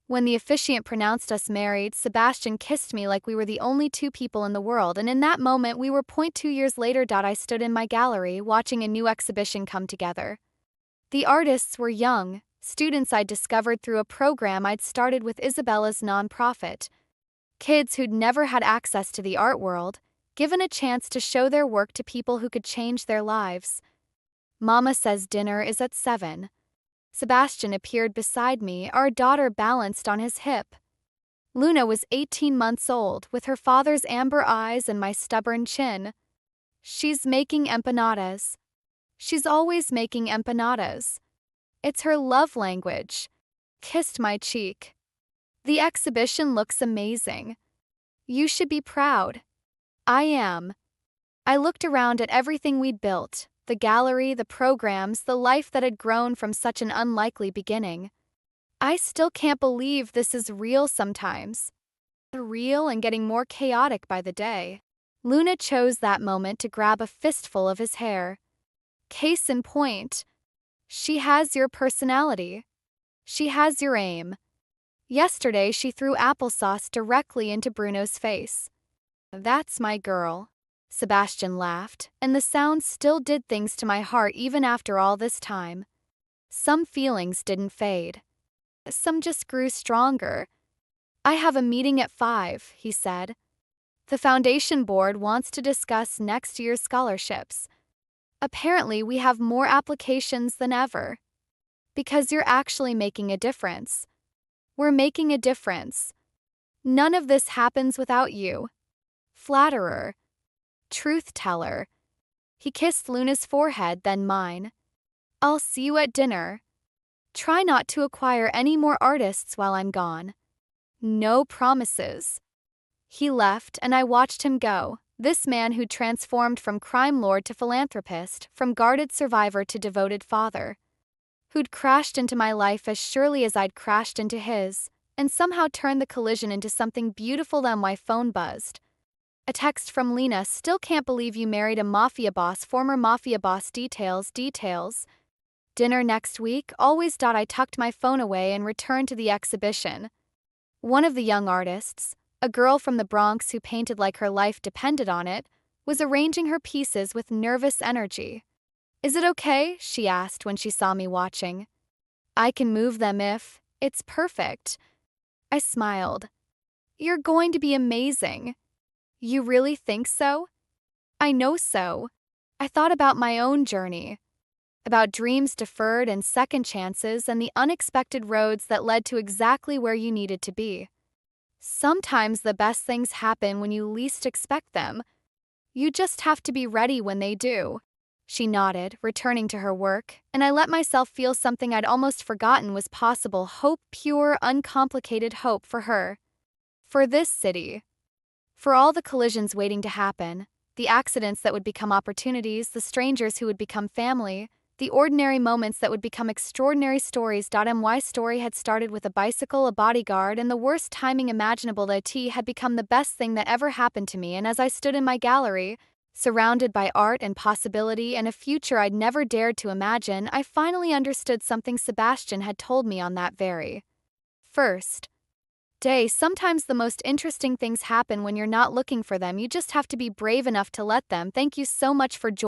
When the officiant pronounced us married, Sebastian kissed me like we were the only two people in the world, and in that moment we were 2 years later. I stood in my gallery, watching a new exhibition come together. The artists were young, students I'd discovered through a program I'd started with Isabella's nonprofit. Kids who'd never had access to the art world, given a chance to show their work to people who could change their lives. Mama says dinner is at 7. Sebastian appeared beside me, our daughter balanced on his hip. Luna was 18 months old, with her father's amber eyes and my stubborn chin. She's making empanadas. She's always making empanadas. It's her love language. Kissed my cheek. The exhibition looks amazing. You should be proud. I am. I looked around at everything we'd built. the gallery, the programs, the life that had grown from such an unlikely beginning. I still can't believe this is real sometimes. Real and getting more chaotic by the day. Luna chose that moment to grab a fistful of his hair. Case in point, she has your personality. She has your aim. Yesterday she threw applesauce directly into Bruno's face. That's my girl. Sebastian laughed, and the sound still did things to my heart even after all this time. Some feelings didn't fade. Some just grew stronger. I have a meeting at 5, he said. The foundation board wants to discuss next year's scholarships. Apparently, we have more applications than ever. Because you're actually making a difference. We're making a difference. None of this happens without you. Flatterer. Truth teller. He kissed Luna's forehead, then mine. I'll see you at dinner. Try not to acquire any more artists while I'm gone. No promises. He left, and I watched him go, this man who'd transformed from crime lord to philanthropist, from guarded survivor to devoted father. Who'd crashed into my life as surely as I'd crashed into his, and somehow turned the collision into something beautiful. Then my phone buzzed. A text from Lena. Still can't believe you married a mafia boss. Former mafia boss. Details. Dinner next week. Always. I tucked my phone away and returned to the exhibition. One of the young artists, a girl from the Bronx who painted like her life depended on it, was arranging her pieces with nervous energy. Is it okay? She asked when she saw me watching. I can move them if it's perfect. I smiled. You're going to be amazing. You really think so? I know so. I thought about my own journey. About dreams deferred and second chances and the unexpected roads that led to exactly where you needed to be. Sometimes the best things happen when you least expect them. You just have to be ready when they do. She nodded, returning to her work, and I let myself feel something I'd almost forgotten was possible. Hope, pure, uncomplicated hope for her. For this city. For all the collisions waiting to happen, the accidents that would become opportunities, the strangers who would become family, the ordinary moments that would become extraordinary stories. My story had started with a bicycle, a bodyguard, and the worst timing imaginable. The tea had become the best thing that ever happened to me, and as I stood in my gallery, surrounded by art and possibility and a future I'd never dared to imagine, I finally understood something Sebastian had told me on that very first day. Sometimes the most interesting things happen when you're not looking for them. You just have to be brave enough to let them. Thank you so much for joining.